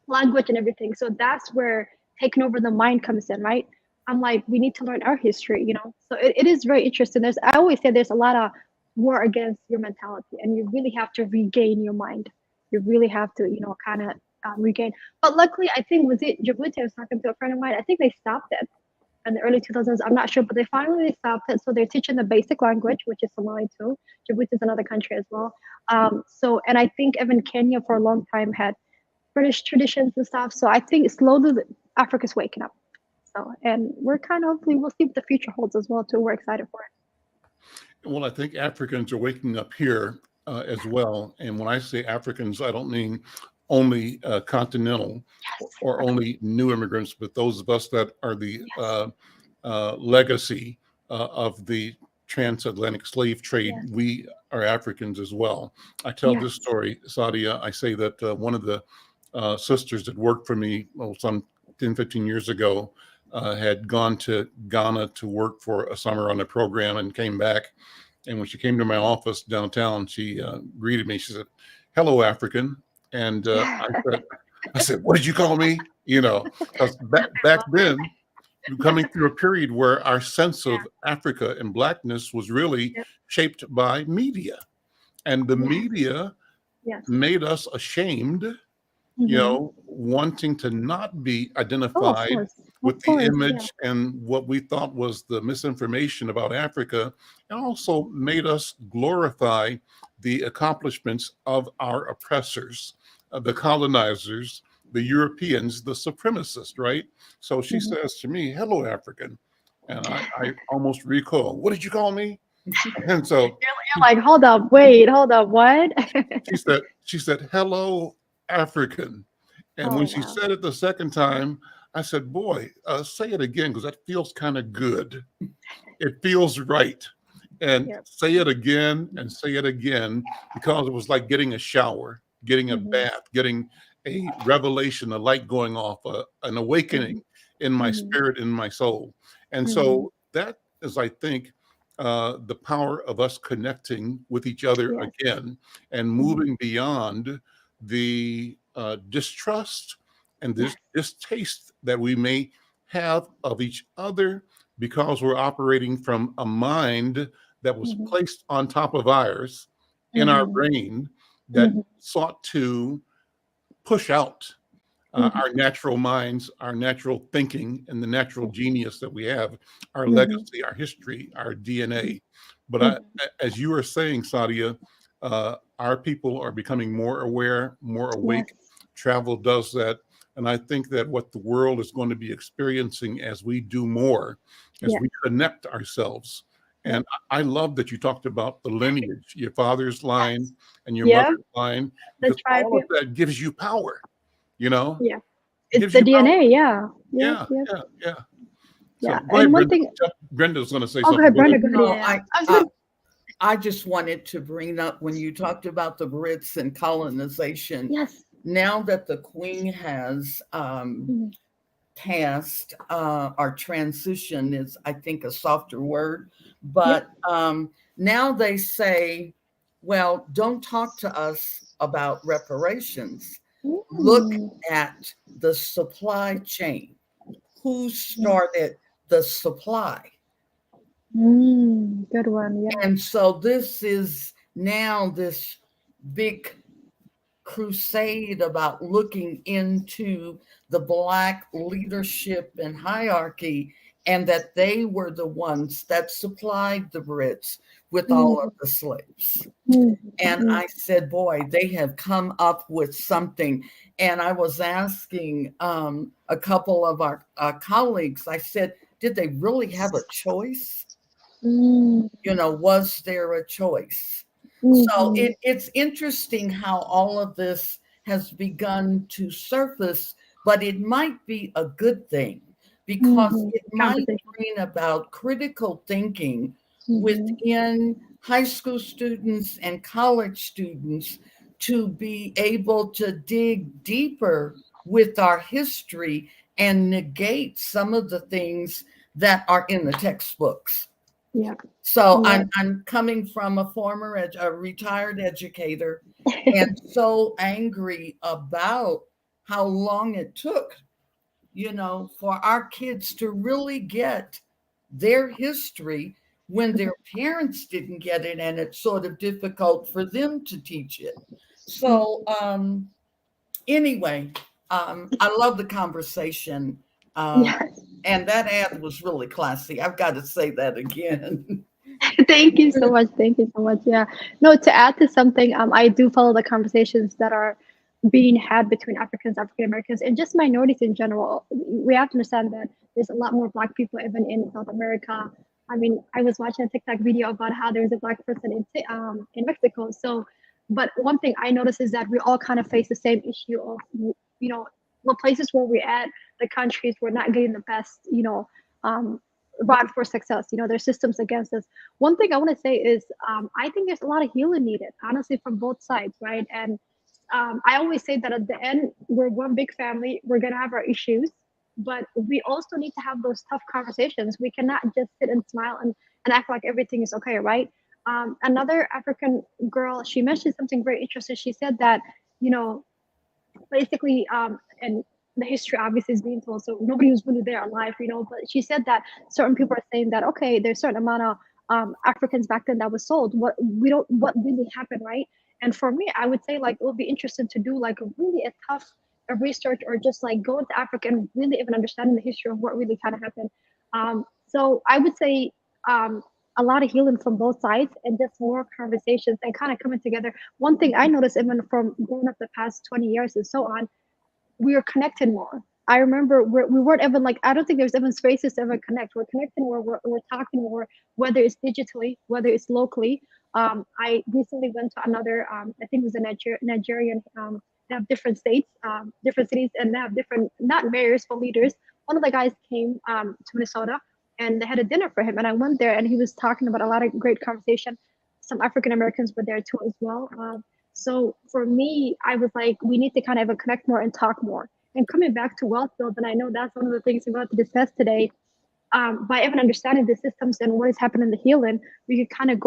language, and everything. So that's where taking over the mind comes in, right? I'm like, we need to learn our history, So it is very interesting. I always say there's a lot of war against your mentality, and you really have to regain your mind. You really have to, kind of regain. But luckily, I think, was it Djibouti? I was talking to a friend of mine. I think they stopped it in the early 2000s. I'm not sure, but they finally stopped it. So they're teaching the basic language, which is Somali too. Djibouti is another country as well. And I think even Kenya for a long time had British traditions and stuff. So I think slowly Africa's waking up. So, and we'll see what the future holds as well too. We're excited for it. Well, I think Africans are waking up here as well. And when I say Africans, I don't mean only continental or only new immigrants, but those of us that are the legacy of the transatlantic slave trade. Yes. We are Africans as well. I tell this story, Sadia. I say that one of the sisters that worked for me some 10, 15 years ago had gone to Ghana to work for a summer on a program and came back. And when she came to my office downtown, she greeted me. She said, "Hello, African." And I said, "What did you call me?" Because back then, coming through a period where our sense of Africa and Blackness was really shaped by media. And the media made us ashamed, wanting to not be identified with the image and what we thought was the misinformation about Africa, and also made us glorify the accomplishments of our oppressors, the colonizers, the Europeans, the supremacists, right? So she says to me, "Hello, African." And I almost recoil. "What did you call me?" And so you're like, hold up, what? she said, "Hello, African." And when she said it the second time, I said, "Boy, say it again, because that feels kind of good. It feels right." And say it again and say it again, because it was like getting a shower, getting a bath, getting a revelation, a light going off, an awakening in my spirit, in my soul. And so that is, I think, the power of us connecting with each other again and moving beyond the distrust and this distaste that we may have of each other, because we're operating from a mind that was placed on top of ours in our brain that sought to push out our natural minds, our natural thinking, and the natural genius that we have, our legacy, our history, our DNA. But as you are saying, Sadia, our people are becoming more aware, more awake. Travel does that. And I think that what the world is going to be experiencing as we do more, as we connect ourselves. And I love that you talked about the lineage, your father's line and your mother's line, because all of that gives you power, Yeah, it's the DNA. Yeah. So, And one thing, Brenda's going to say oh, something. go ahead, Brenda. No, Go ahead. I just wanted to bring up when you talked about the Brits and colonization. Yes. Now that the Queen has Mhm. passed, or transition is, I think, a softer word, Yep. but now they say, well, don't talk to us about reparations. Look Mm. at the supply chain. Who Yeah. started the supply? Good one. Yeah. And so this is now this big crusade about looking into the Black leadership and hierarchy, and that they were the ones that supplied the Brits with all of Mhm. the slaves. Mhm. And I said, boy, they have come up with something. And I was asking a couple of our colleagues, I said, did they really have a choice? Mm. You know, was there a choice? So Mhm. it's interesting how all of this has begun to surface, but it might be a good thing because Mhm. it might Conversation. bring about critical thinking Mhm. within high school students and college students to be able to dig deeper with our history and negate some of the things that are in the textbooks. Yeah. So Yeah. I'm coming from a retired educator, and so angry about how long it took, you know, for our kids to really get their history when their parents didn't get it, and it's sort of difficult for them to teach it. So anyway, I love the conversation. Um, Yes. and that ad was really classy. I've got to say that again. Thank you so much. Thank you so much. Yeah. No, to add to something, I do follow the conversations that are being had between Africans, African Americans, and just minorities in general. We have to understand that there's a lot more Black people even in South America. I mean, I was watching a TikTok video about how there's a Black person in Mexico. So, but one thing I noticed is that we all kind of face the same issue of, the places where we're at, the countries, we're not getting the best, um, rod for success. There's systems against us. One thing I want to say is, I think there's a lot of healing needed, honestly, from both sides, right? And I always say that at the end, we're one big family. We're gonna have our issues, but we also need to have those tough conversations. We cannot just sit and smile and act like everything is okay, right? Another African girl, she mentioned something very interesting. She said that, you know, basically, and the history obviously is being told, so nobody was really there alive, but she said that certain people are saying that, okay, there's a certain amount of Africans back then that was sold. What really happened, right? And for me, I would say, like, it would be interesting to do like a tough research, or just like go into Africa and really even understanding the history of what really kind of happened. So I would say, um, a lot of healing from both sides, and just more conversations and kind of coming together. One thing I noticed even from growing up the past 20 years and so on, we are connected more. I remember we weren't even like, I don't think there's even spaces to ever connect. We're connecting more, we're talking more, whether it's digitally, whether it's locally. I recently went to another, I think it was a Nigerian, they have different states, different cities, and they have different, not mayors, but leaders. One of the guys came to Minnesota, and they had a dinner for him. And I went there, and he was talking about a lot of great conversation. Some African Americans were there too as well. So for me, I was like, we need to kind of connect more and talk more. And coming back to wealth build, and I know that's one of the things we're going to discuss today. By even understanding the systems and what is happening in the healing, we could kind of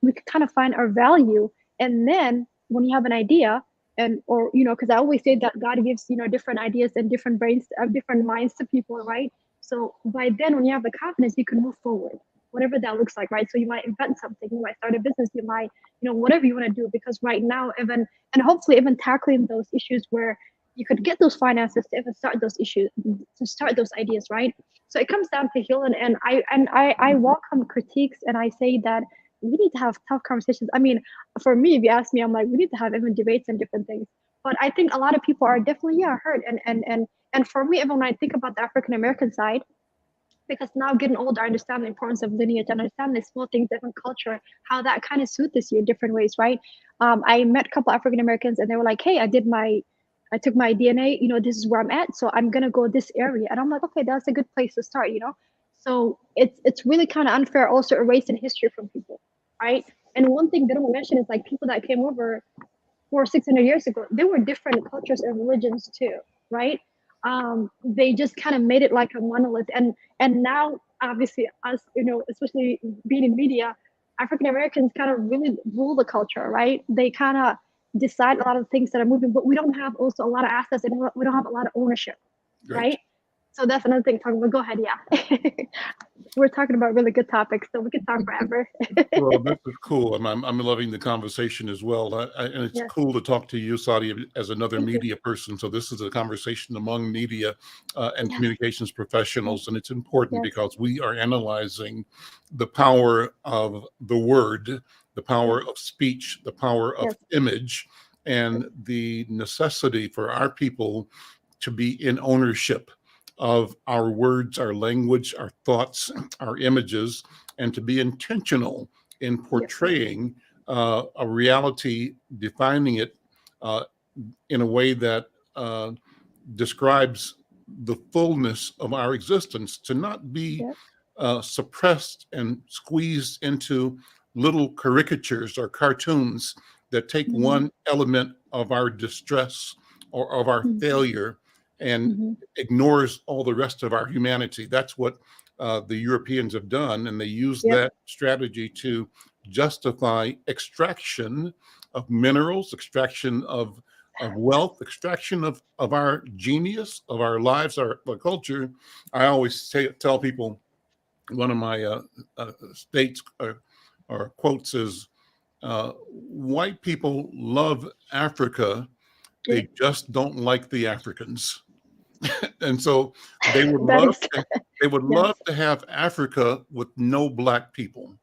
we could kind of find our value. And then when you have an idea, or because I always say that God gives different ideas and different brains, different minds to people, right? So by then, when you have the confidence, you can move forward, whatever that looks like, right? So you might invent something, you might start a business, you might, whatever you want to do. Because right now, even, and hopefully even tackling those issues where you could get those finances to even start those issues, to start those ideas, right? So it comes down to healing, and I welcome critiques, and I say that we need to have tough conversations. I mean, for me, if you ask me, I'm like, we need to have even debates and different things. But I think a lot of people are definitely hurt, and for me, even when I think about the African American side, because now getting older, I understand the importance of lineage, and understand the small things, different culture, how that kind of suits you in different ways, right? I met a couple African Americans, and they were like, "Hey, I took my DNA. This is where I'm at, so I'm gonna go this area." And I'm like, "Okay, that's a good place to start." So it's really kind of unfair, also erasing history from people, right? And one thing they don't mention is like people that came over 400-600 years ago, there were different cultures and religions too, right? They just kind of made it like a monolith, and now obviously us, especially being in media, African Americans kind of really rule the culture, right? They kind of decide a lot of things that are moving, but we don't have also a lot of access, and we don't have a lot of ownership, right? So that's another thing talking about. Go ahead, yeah. We're talking about really good topics, so we can talk forever. Well, this is cool. I'm loving the conversation as well. And it's cool to talk to you, Sadia, as another media person. So this is a conversation among media and communications professionals. And it's important because we are analyzing the power of the word, the power of speech, the power of image, and the necessity for our people to be in ownership of our words, our language, our thoughts, our images, and to be intentional in portraying a reality, defining it in a way that describes the fullness of our existence, to not be suppressed and squeezed into little caricatures or cartoons that take one element of our distress or of our failure and ignores all the rest of our humanity. That's what the Europeans have done, and they use that strategy to justify extraction of minerals, extraction of wealth, extraction of our genius, of our lives, our culture. I always tell people, one of my states or quotes is, white people love Africa, they just don't like the Africans. And so they would love to have Africa with no black people.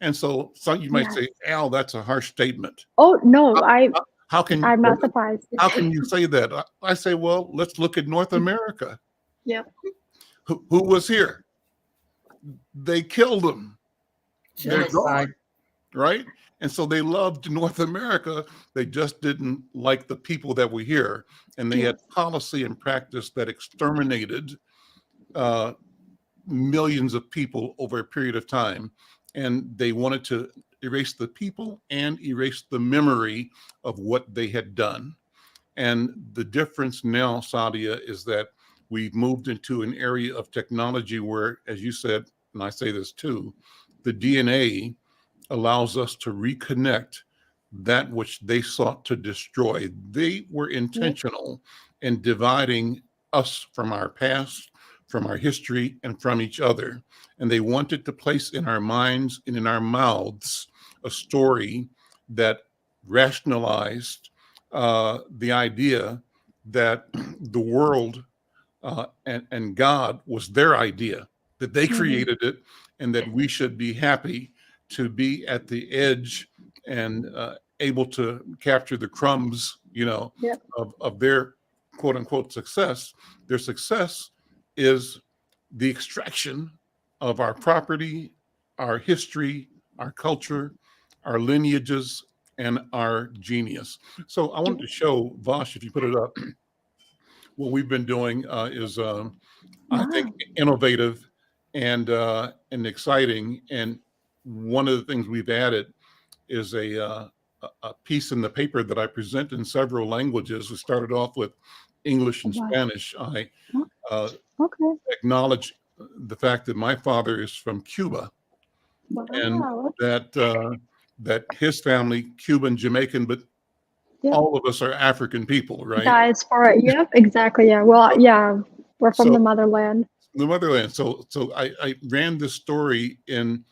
And so you might say, Al, that's a harsh statement. Oh no, I'm not surprised. How can you say that? I say, well, let's look at North America. Yeah. Who was here? They killed them. They're gone, right? And so they loved North America. They just didn't like the people that were here. And they had policy and practice that exterminated millions of people over a period of time. And they wanted to erase the people and erase the memory of what they had done. And the difference now, Sadia, is that we've moved into an area of technology where, as you said, and I say this too, the DNA allows us to reconnect that which they sought to destroy. They were intentional in dividing us from our past, from our history, and from each other. And they wanted to place in our minds and in our mouths a story that rationalized the idea that the world and God was their idea, that they created it, and that we should be happy to be at the edge and able to capture the crumbs, of their quote unquote success. Their success is the extraction of our property, our history, our culture, our lineages, and our genius. So I wanted to show, Vosh, if you put it up, what we've been doing is, I think, innovative and exciting. And one of the things we've added is a piece in the paper that I present in several languages. We started off with English and Spanish. I acknowledge the fact that my father is from Cuba, and that his family, Cuban, Jamaican, but all of us are African people, right? Diaspora. Yep, exactly. Yeah. Well, yeah, we're from the motherland. The motherland. So I ran this story in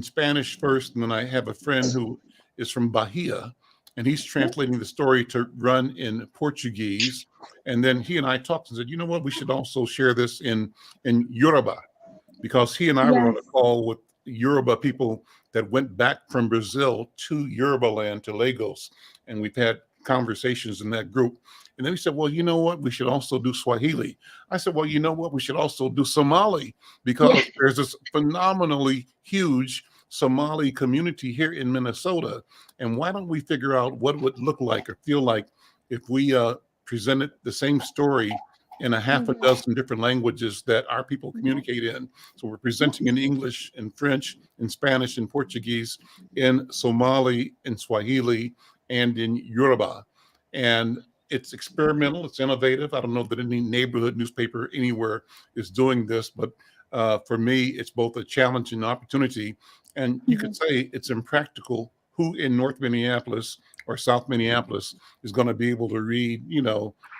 Spanish first, and then I have a friend who is from Bahia, and he's translating the story to run in Portuguese. And then he and I talked and said, you know what, we should also share this in Yoruba, because he and I were on a call with Yoruba people that went back from Brazil to Yoruba land, to Lagos, and we've had conversations in that group. And then we said, well, you know what, we should also do Swahili. I said, well, you know what, we should also do Somali, because there's this phenomenally huge Somali community here in Minnesota. And why don't we figure out what it would look like or feel like if we presented the same story in a half a dozen different languages that our people communicate in. So we're presenting in English, in French, in Spanish, in Portuguese, in Somali, in Swahili, and in Yoruba. And it's experimental, it's innovative. I don't know that any neighborhood newspaper anywhere is doing this, but for me, it's both a challenge and an opportunity. And you could say it's impractical. Who in North Minneapolis or South Minneapolis is going to be able to read,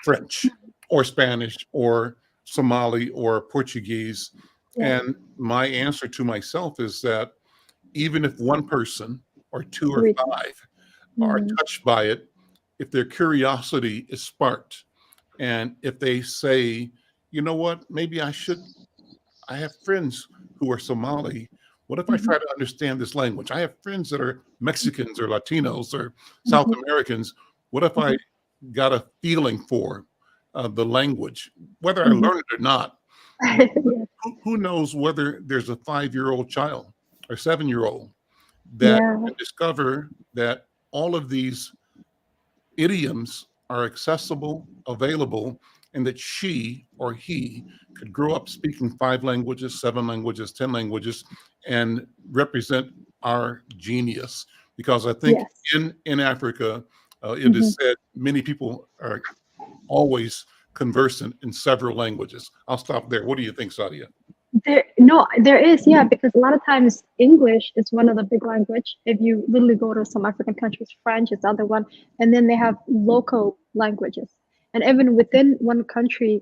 French or Spanish or Somali or Portuguese? And my answer to myself is that even if one person or two or five are touched by it, if their curiosity is sparked, and if they say, you know what, maybe I have friends who are Somali. What if I try to understand this language? I have friends that are Mexicans or Latinos or South Americans. What if I got a feeling for the language, whether I learn it or not? Who knows whether there's a 5-year-old child or 7-year-old that can discover that all of these idioms are accessible, available, and that she or he could grow up speaking 5 languages, 7 languages, 10 languages, and represent our genius. Because I think in Africa, it is said many people are always conversant in several languages. I'll stop there. What do you think, Sadia? There is, because a lot of times English is one of the big language. If you literally go to some African countries, French is the other one, and then they have local languages. And even within one country,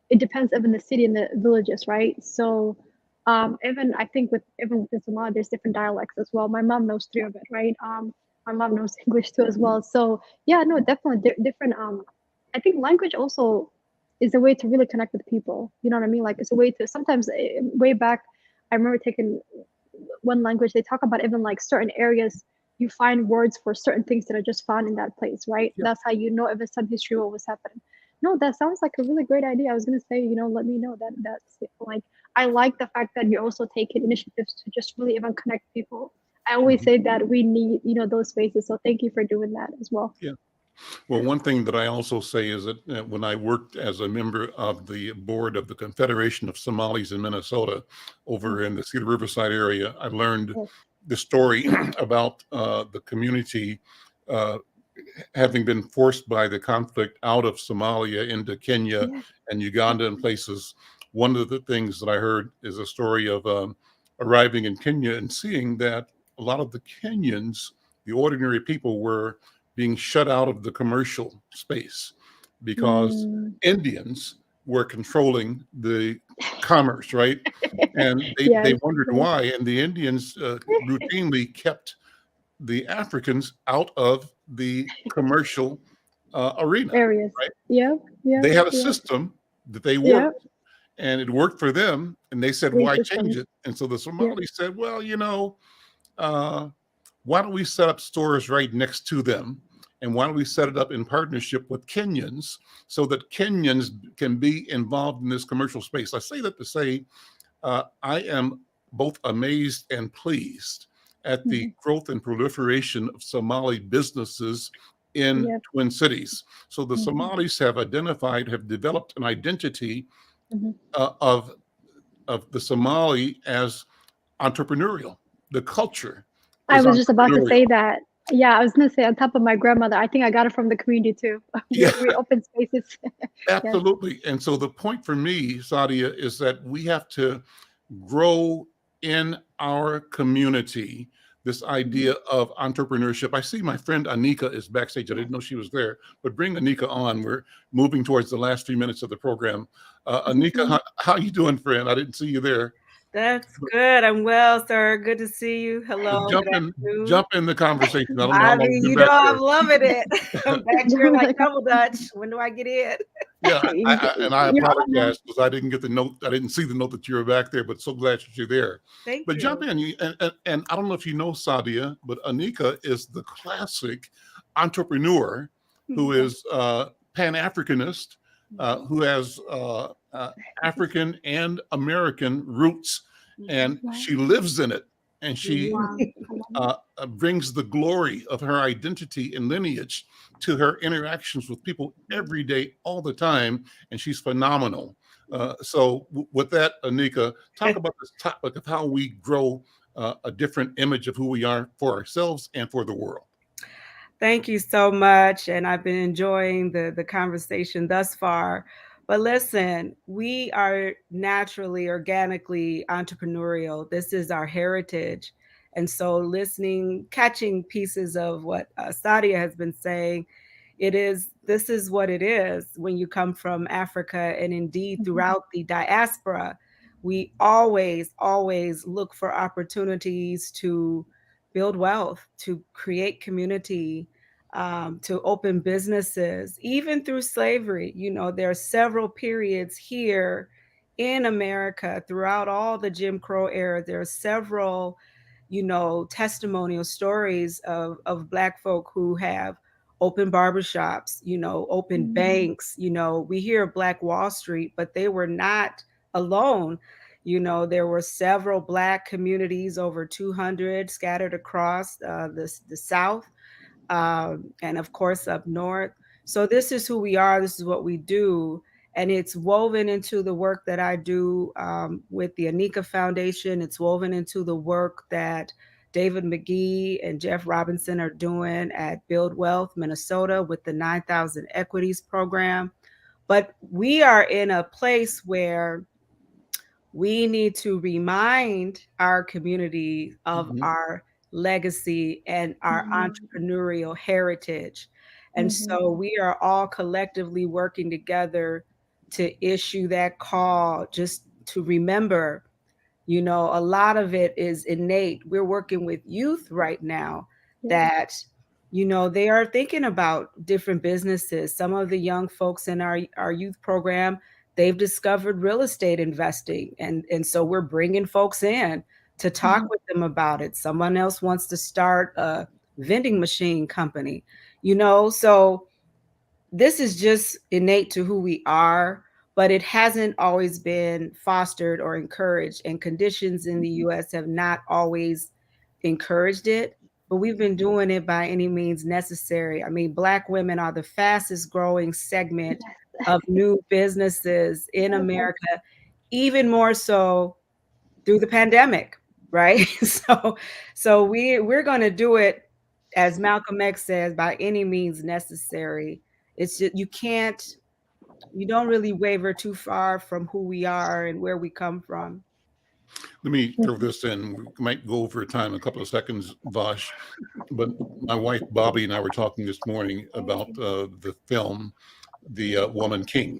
it depends even the city and the villages, right? So even I think within Somalia, there's different dialects as well. My mom knows 3 of it, right? My mom knows English too as well. So definitely different. I think language also is a way to really connect with people. You know what I mean? Like it's a way to sometimes way back, I remember taking one language, they talk about even like certain areas, you find words for certain things that are just found in that place, right? That's how you know even some history what was happening. No, that sounds like a really great idea. I was gonna say, let me know that's like, I like the fact that you're also taking initiatives to just really even connect people. I always say that we need, those spaces. So thank you for doing that as well. Yeah. Well, one thing that I also say is that when I worked as a member of the board of the Confederation of Somalis in Minnesota over in the Cedar Riverside area, I learned the story about the community having been forced by the conflict out of Somalia into Kenya and Uganda and places. One of the things that I heard is a story of arriving in Kenya and seeing that a lot of the Kenyans, the ordinary people, were being shut out of the commercial space because Indians were controlling the commerce, right? And they wondered why. And the Indians routinely kept the Africans out of the commercial arena areas, right? They had a system that they worked and it worked for them. And they said, why change it? And so the Somalis said, well, why don't we set up stores right next to them? And why don't we set it up in partnership with Kenyans so that Kenyans can be involved in this commercial space? I say that to say I am both amazed and pleased at the growth and proliferation of Somali businesses in Twin Cities. So the Somalis have developed an identity of the Somali as entrepreneurial. The culture. I was just about to say that. Yeah, I was going to say on top of my grandmother, I think I got it from the community too. We open spaces. Absolutely. And so the point for me, Sadia, is that we have to grow in our community this idea of entrepreneurship. I see my friend Anika is backstage. I didn't know she was there, but bring Anika on. We're moving towards the last few minutes of the program. Anika, how you doing, friend? I didn't see you there. That's good. I'm well, sir. Good to see you. Hello. Jump in the conversation. I don't know how long you know I'm loving it. I'm back here like double Dutch. When do I get in? Yeah, I apologize because I didn't get the note. I didn't see the note that you were back there, but so glad that you're there. Thank you. But jump in. And I don't know if you know Sadia, but Anika is the classic entrepreneur who is Pan-Africanist, who has African and American roots, and she lives in it. and she Wow. I love it. brings the glory of her identity and lineage to her interactions with people every day, all the time, and she's phenomenal. With that, Anika, talk about this topic of how we grow a different image of who we are for ourselves and for the world. Thank you so much. And I've been enjoying the conversation thus far. But listen, we are naturally, organically entrepreneurial. This is our heritage. And so listening, catching pieces of what Sadia has been saying, this is what it is when you come from Africa, and indeed throughout the diaspora. We always look for opportunities to build wealth, to create community, to open businesses, even through slavery. You know, there are several periods here in America throughout all the Jim Crow era. There are several, testimonial stories of Black folk who have open barbershops, open banks. We hear of Black Wall Street, but they were not alone. There were several Black communities, over 200 scattered across the South, and of course up north. So this is who we are. This is what we do. And it's woven into the work that I do with the Anika Foundation. It's woven into the work that David McGee and Jeff Robinson are doing at Build Wealth, Minnesota, with the 9,000 Equities program. But we are in a place where we need to remind our community of our legacy and our entrepreneurial heritage. And so we are all collectively working together to issue that call, just to remember, a lot of it is innate. We're working with youth right now that, they are thinking about different businesses. Some of the young folks in our youth program, they've discovered real estate investing. And so we're bringing folks in to talk with them about it. Someone else wants to start a vending machine company, so this is just innate to who we are, but it hasn't always been fostered or encouraged, and conditions in the US have not always encouraged it, but we've been doing it by any means necessary. I mean, Black women are the fastest growing segment of new businesses in America, even more so through the pandemic, right? So we're going to do it, as Malcolm X says, by any means necessary. It's just, you don't really waver too far from who we are and where we come from. Let me throw this in. We might go over time in a couple of seconds, Vash. But my wife, Bobby, and I were talking this morning about the film, The Woman King.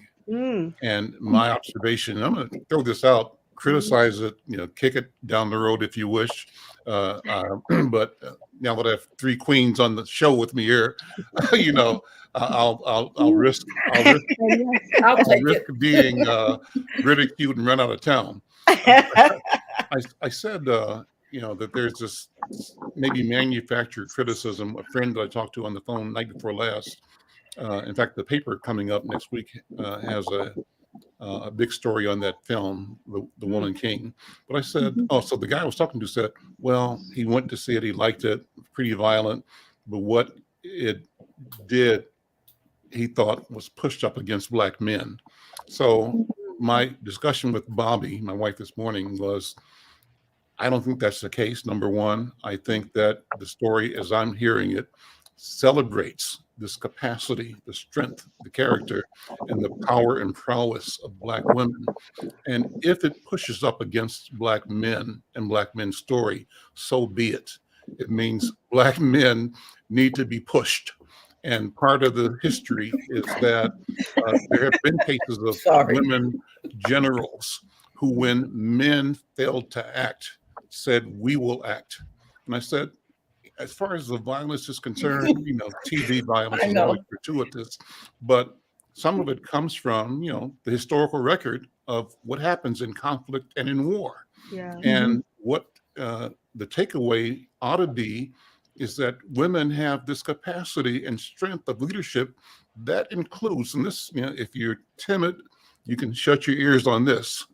And my observation, I'm going to throw this out, criticize it, kick it down the road if you wish. But now that I have three queens on the show with me here, I'll risk being ridiculed and run out of town. I said, that there's this maybe manufactured criticism. A friend that I talked to on the phone night before last, in fact, the paper coming up next week has a big story on that film, The Woman King. But I said, so the guy I was talking to said, well, he went to see it, he liked it, pretty violent, but what it did, he thought, was pushed up against Black men. So my discussion with Bobby, my wife, this morning was, I don't think that's the case. Number one, I think that the story, as I'm hearing it, celebrates this capacity, the strength, the character, and the power and prowess of Black women. And if it pushes up against Black men and Black men's story, so be it. It means Black men need to be pushed. And part of the history is that there have been cases of women generals who, when men failed to act, said, we will act. And I said, as far as the violence is concerned, TV violence is always gratuitous, but some of it comes from, the historical record of what happens in conflict and in war. Yeah. And what the takeaway ought to be is that women have this capacity and strength of leadership that includes, and this, if you're timid, you can shut your ears on this.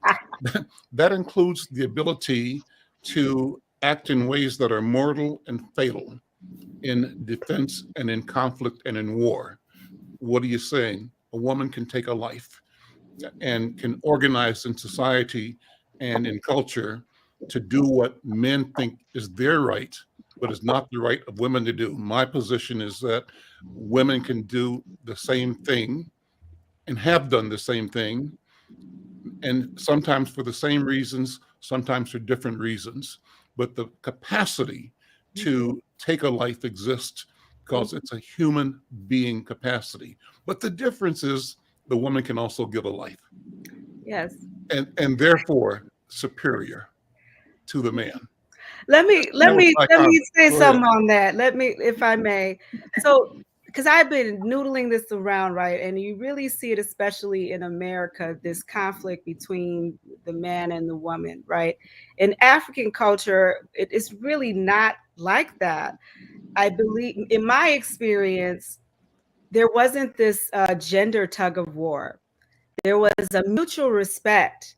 That includes the ability to act in ways that are mortal and fatal in defense and in conflict and in war. What are you saying? A woman can take a life and can organize in society and in culture to do what men think is their right, but is not the right of women to do. My position is that women can do the same thing and have done the same thing, and sometimes for the same reasons, sometimes for different reasons. But the capacity to take a life exists because it's a human being capacity. But the difference is the woman can also give a life. Yes. And therefore superior to the man. Let me say Go something ahead. on that. Let me, if I may. So, because I've been noodling this around, right? And you really see it, especially in America, this conflict between the man and the woman, right? In African culture, it's really not like that. I believe, in my experience, there wasn't this gender tug of war. There was a mutual respect.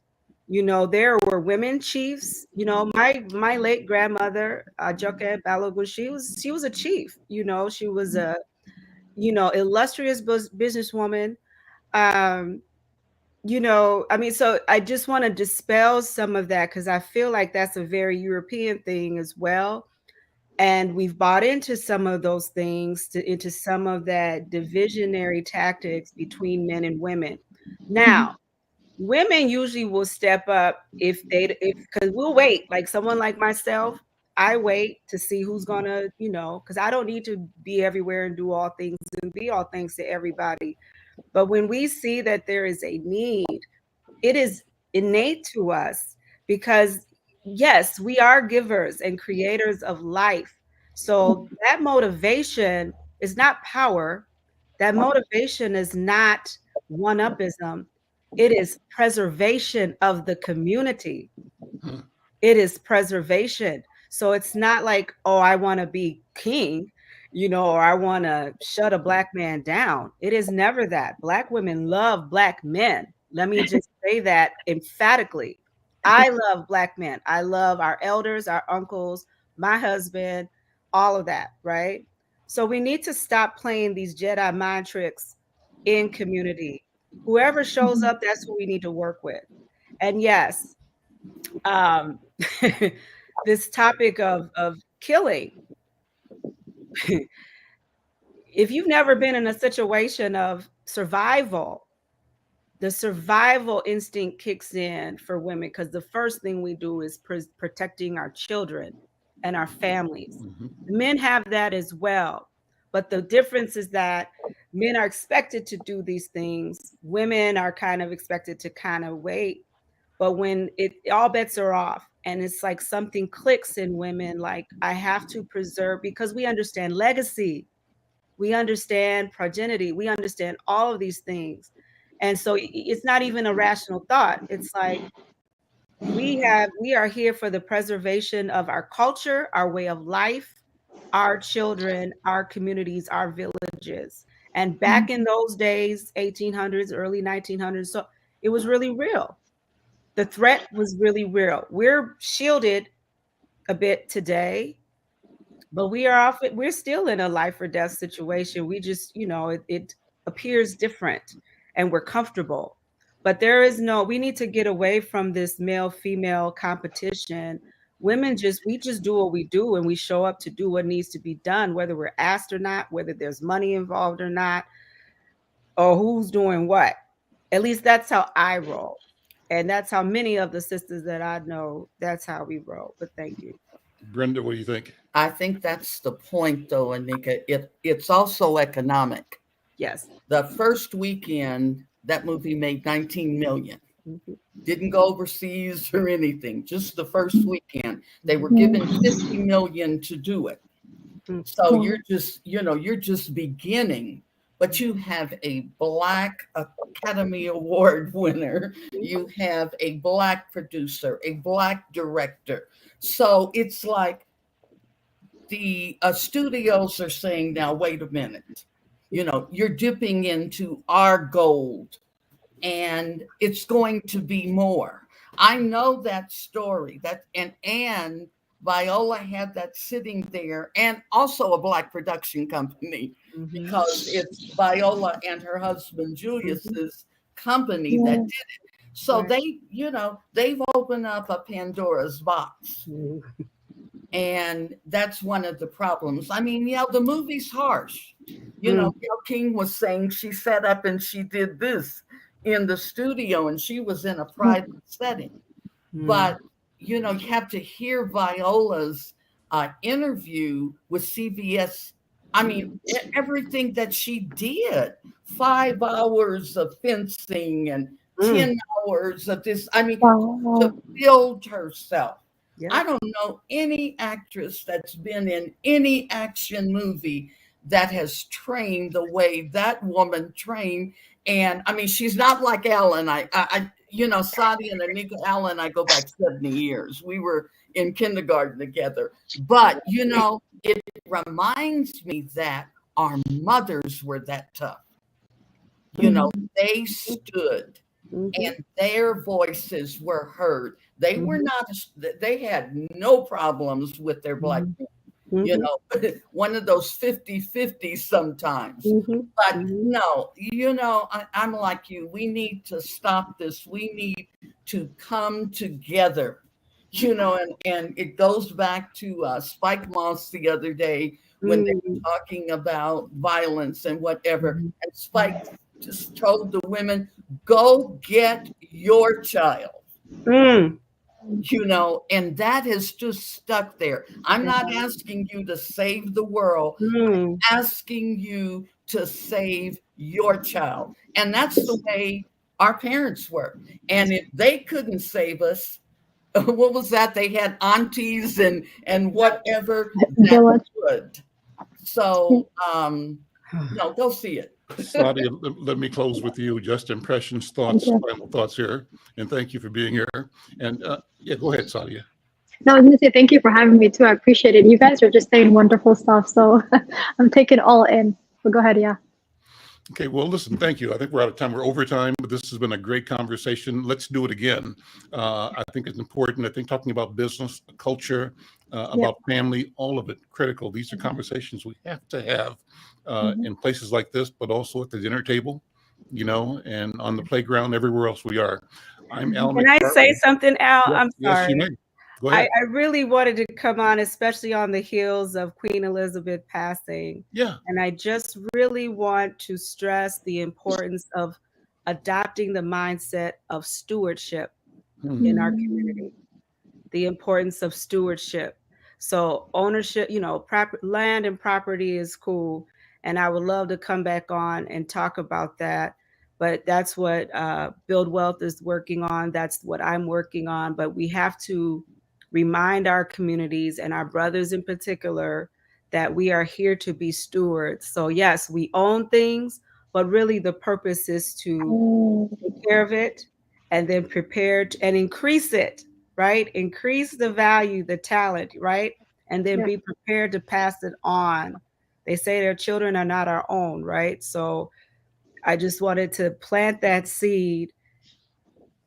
You know, there were women chiefs. You know, my late grandmother, Joke Balogun, she was a chief. You know, she was a, you know, illustrious businesswoman. You know, I mean, so I just want to dispel some of that because I feel like that's a very European thing as well. And we've bought into some of those things, into some of that divisionary tactics between men and women. Now, women usually will step up if because we'll wait. Like someone like myself, I wait to see who's gonna, you know, because I don't need to be everywhere and do all things and be all things to everybody. But when we see that there is a need, it is innate to us because yes, we are givers and creators of life. So that motivation is not power. That motivation is not one-upism. It is preservation of the community. It is preservation. So it's not like, oh, I want to be king, you know, or I want to shut a black man down. It is never that. Black women love black men. Let me just say that emphatically. I love black men. I love our elders, our uncles, my husband, all of that, right? So we need to stop playing these Jedi mind tricks in community. Whoever shows up, that's who we need to work with. And yes, um, this topic of killing. If you've never been in a situation of survival, the survival instinct kicks in for women because the first thing we do is protecting our children and our families. Men have that as well. But the difference is that men are expected to do these things. Women are kind of expected to kind of wait. But when all bets are off and it's like something clicks in women, like I have to preserve, because we understand legacy, we understand progeny, we understand all of these things. And so it's not even a rational thought. It's like we are here for the preservation of our culture, our way of life, our children, our communities, our villages. And back in those days, 1800s, early 1900s, so it was really real. The threat was really real. We're shielded a bit today, but we're still in a life or death situation. We just, you know, it appears different and we're comfortable. But we need to get away from this male female competition. Women we just do what we do and we show up to do what needs to be done, whether we're asked or not, whether there's money involved or not, or who's doing what. At least that's how I roll. And that's how many of the sisters that I know, that's how we roll. But thank you. Brenda, what do you think? I think that's the point, though, Anika. It's also economic. Yes. The first weekend, that movie made 19 million. Didn't go overseas or anything. Just the first weekend, they were given 50 million to do it. So you're just beginning. But you have a Black Academy Award winner. You have a Black producer, a Black director. So it's like the studios are saying, now, wait a minute. You know, you're dipping into our gold and it's going to be more. I know that story and Viola had that sitting there, and also a Black production company, because it's Viola and her husband Julius's company that did it. So Right. they, they've opened up a Pandora's box. And that's one of the problems. I mean, the movie's harsh. Gail King was saying she sat up and she did this in the studio, and she was in a private setting. But, you have to hear Viola's interview with CBS. I mean, everything that she did, 5 hours of fencing and 10 hours of this, I mean, to build herself. Yeah. I don't know any actress that's been in any action movie that has trained the way that woman trained. And I mean, she's not like Ellen. Sadia and Anika Allen, I go back 70 years. We were in kindergarten together. But, it reminds me that our mothers were that tough. They stood and their voices were heard. They were not, they had no problems with their Black men. One of those 50-50 sometimes. But no, I'm like you. We need to stop this. We need to come together, and it goes back to Spike Moss the other day when they were talking about violence and whatever. And Spike just told the women, go get your child. And that has just stuck there. I'm not asking you to save the world. I'm asking you to save your child. And that's the way our parents were. And if they couldn't save us, what was that? They had aunties and whatever that would. So, no, go see it. Sadia, let me close with you. Just impressions, thoughts, final thoughts here. And thank you for being here. And go ahead, Sadia. No, I was going to say thank you for having me too. I appreciate it. You guys are just saying wonderful stuff. So I'm taking it all in. But go ahead, yeah. Okay, well, listen, thank you. I think we're out of time. We're over time, but this has been a great conversation. Let's do it again. I think it's important. I think talking about business, culture, about family, all of it critical. These are conversations we have to have in places like this, but also at the dinner table, and on the playground, everywhere else we are. I'm Al. Can I say something, Al? Yes, I'm sorry. Yes, you may. Go ahead. I really wanted to come on, especially on the heels of Queen Elizabeth passing. Yeah. And I just really want to stress the importance of adopting the mindset of stewardship in our community. The importance of stewardship. So ownership, land and property is cool. And I would love to come back on and talk about that. But that's what Build Wealth is working on. That's what I'm working on. But we have to remind our communities and our brothers in particular that we are here to be stewards. So yes, we own things, but really the purpose is to take care of it and then prepare and increase it, right? Increase the value, the talent, right? And then be prepared to pass it on. They say their children are not our own, right? So I just wanted to plant that seed.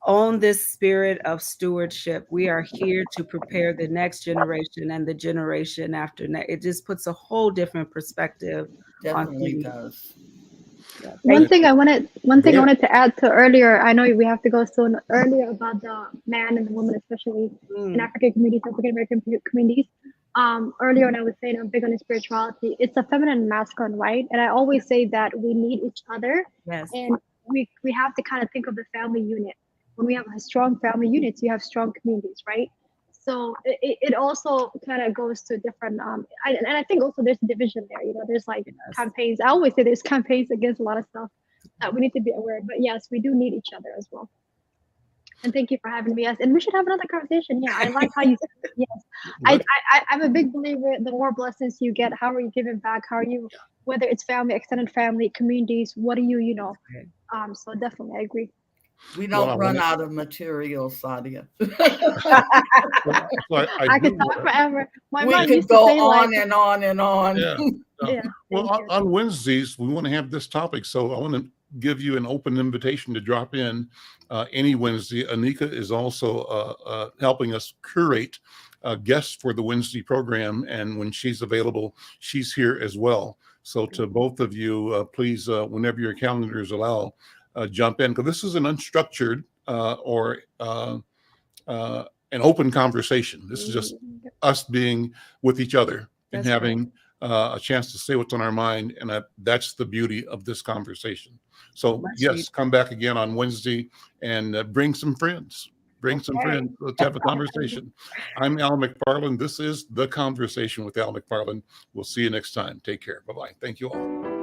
Own this spirit of stewardship. We are here to prepare the next generation and the generation after next. It just puts a whole different perspective. Definitely does. Yeah. One thing I wanted to add to earlier. I know we have to go soon. Earlier about the man and the woman, especially in African communities, African American communities. Earlier when I was saying I'm big on spirituality, it's a feminine and masculine, right? And I always say that we need each other. Yes. And we have to kind of think of the family unit. When we have a strong family units, you have strong communities, right? So it also kind of goes to different, and I think also there's a division there. There's like campaigns. I always say there's campaigns against a lot of stuff that we need to be aware of. But yes, we do need each other as well. And thank you for having me. Yes, and we should have another conversation. Yeah, I like how you said yes. I'm a big believer. The more blessings you get, how are you giving back? How are you, whether it's family, extended family, communities, what do you, so definitely I agree. We don't run out of material, Sadia. I could talk forever. We could go on and on and on. Yeah. Well, on Wednesdays, we want to have this topic. So I want to give you an open invitation to drop in any Wednesday. Anika is also helping us curate guest for the Wednesday program. And when she's available, she's here as well. So to both of you, please, whenever your calendars allow, jump in, because this is an unstructured or an open conversation. This is just us being with each other and That's having a chance to say what's on our mind. And that's the beauty of this conversation. So Much yes, needed. come back again on Wednesday and bring some friends. Bring some Okay. friends. Let's have a conversation. I'm Al McFarlane. This is The Conversation with Al McFarlane. We'll see you next time. Take care. Bye-bye. Thank you all.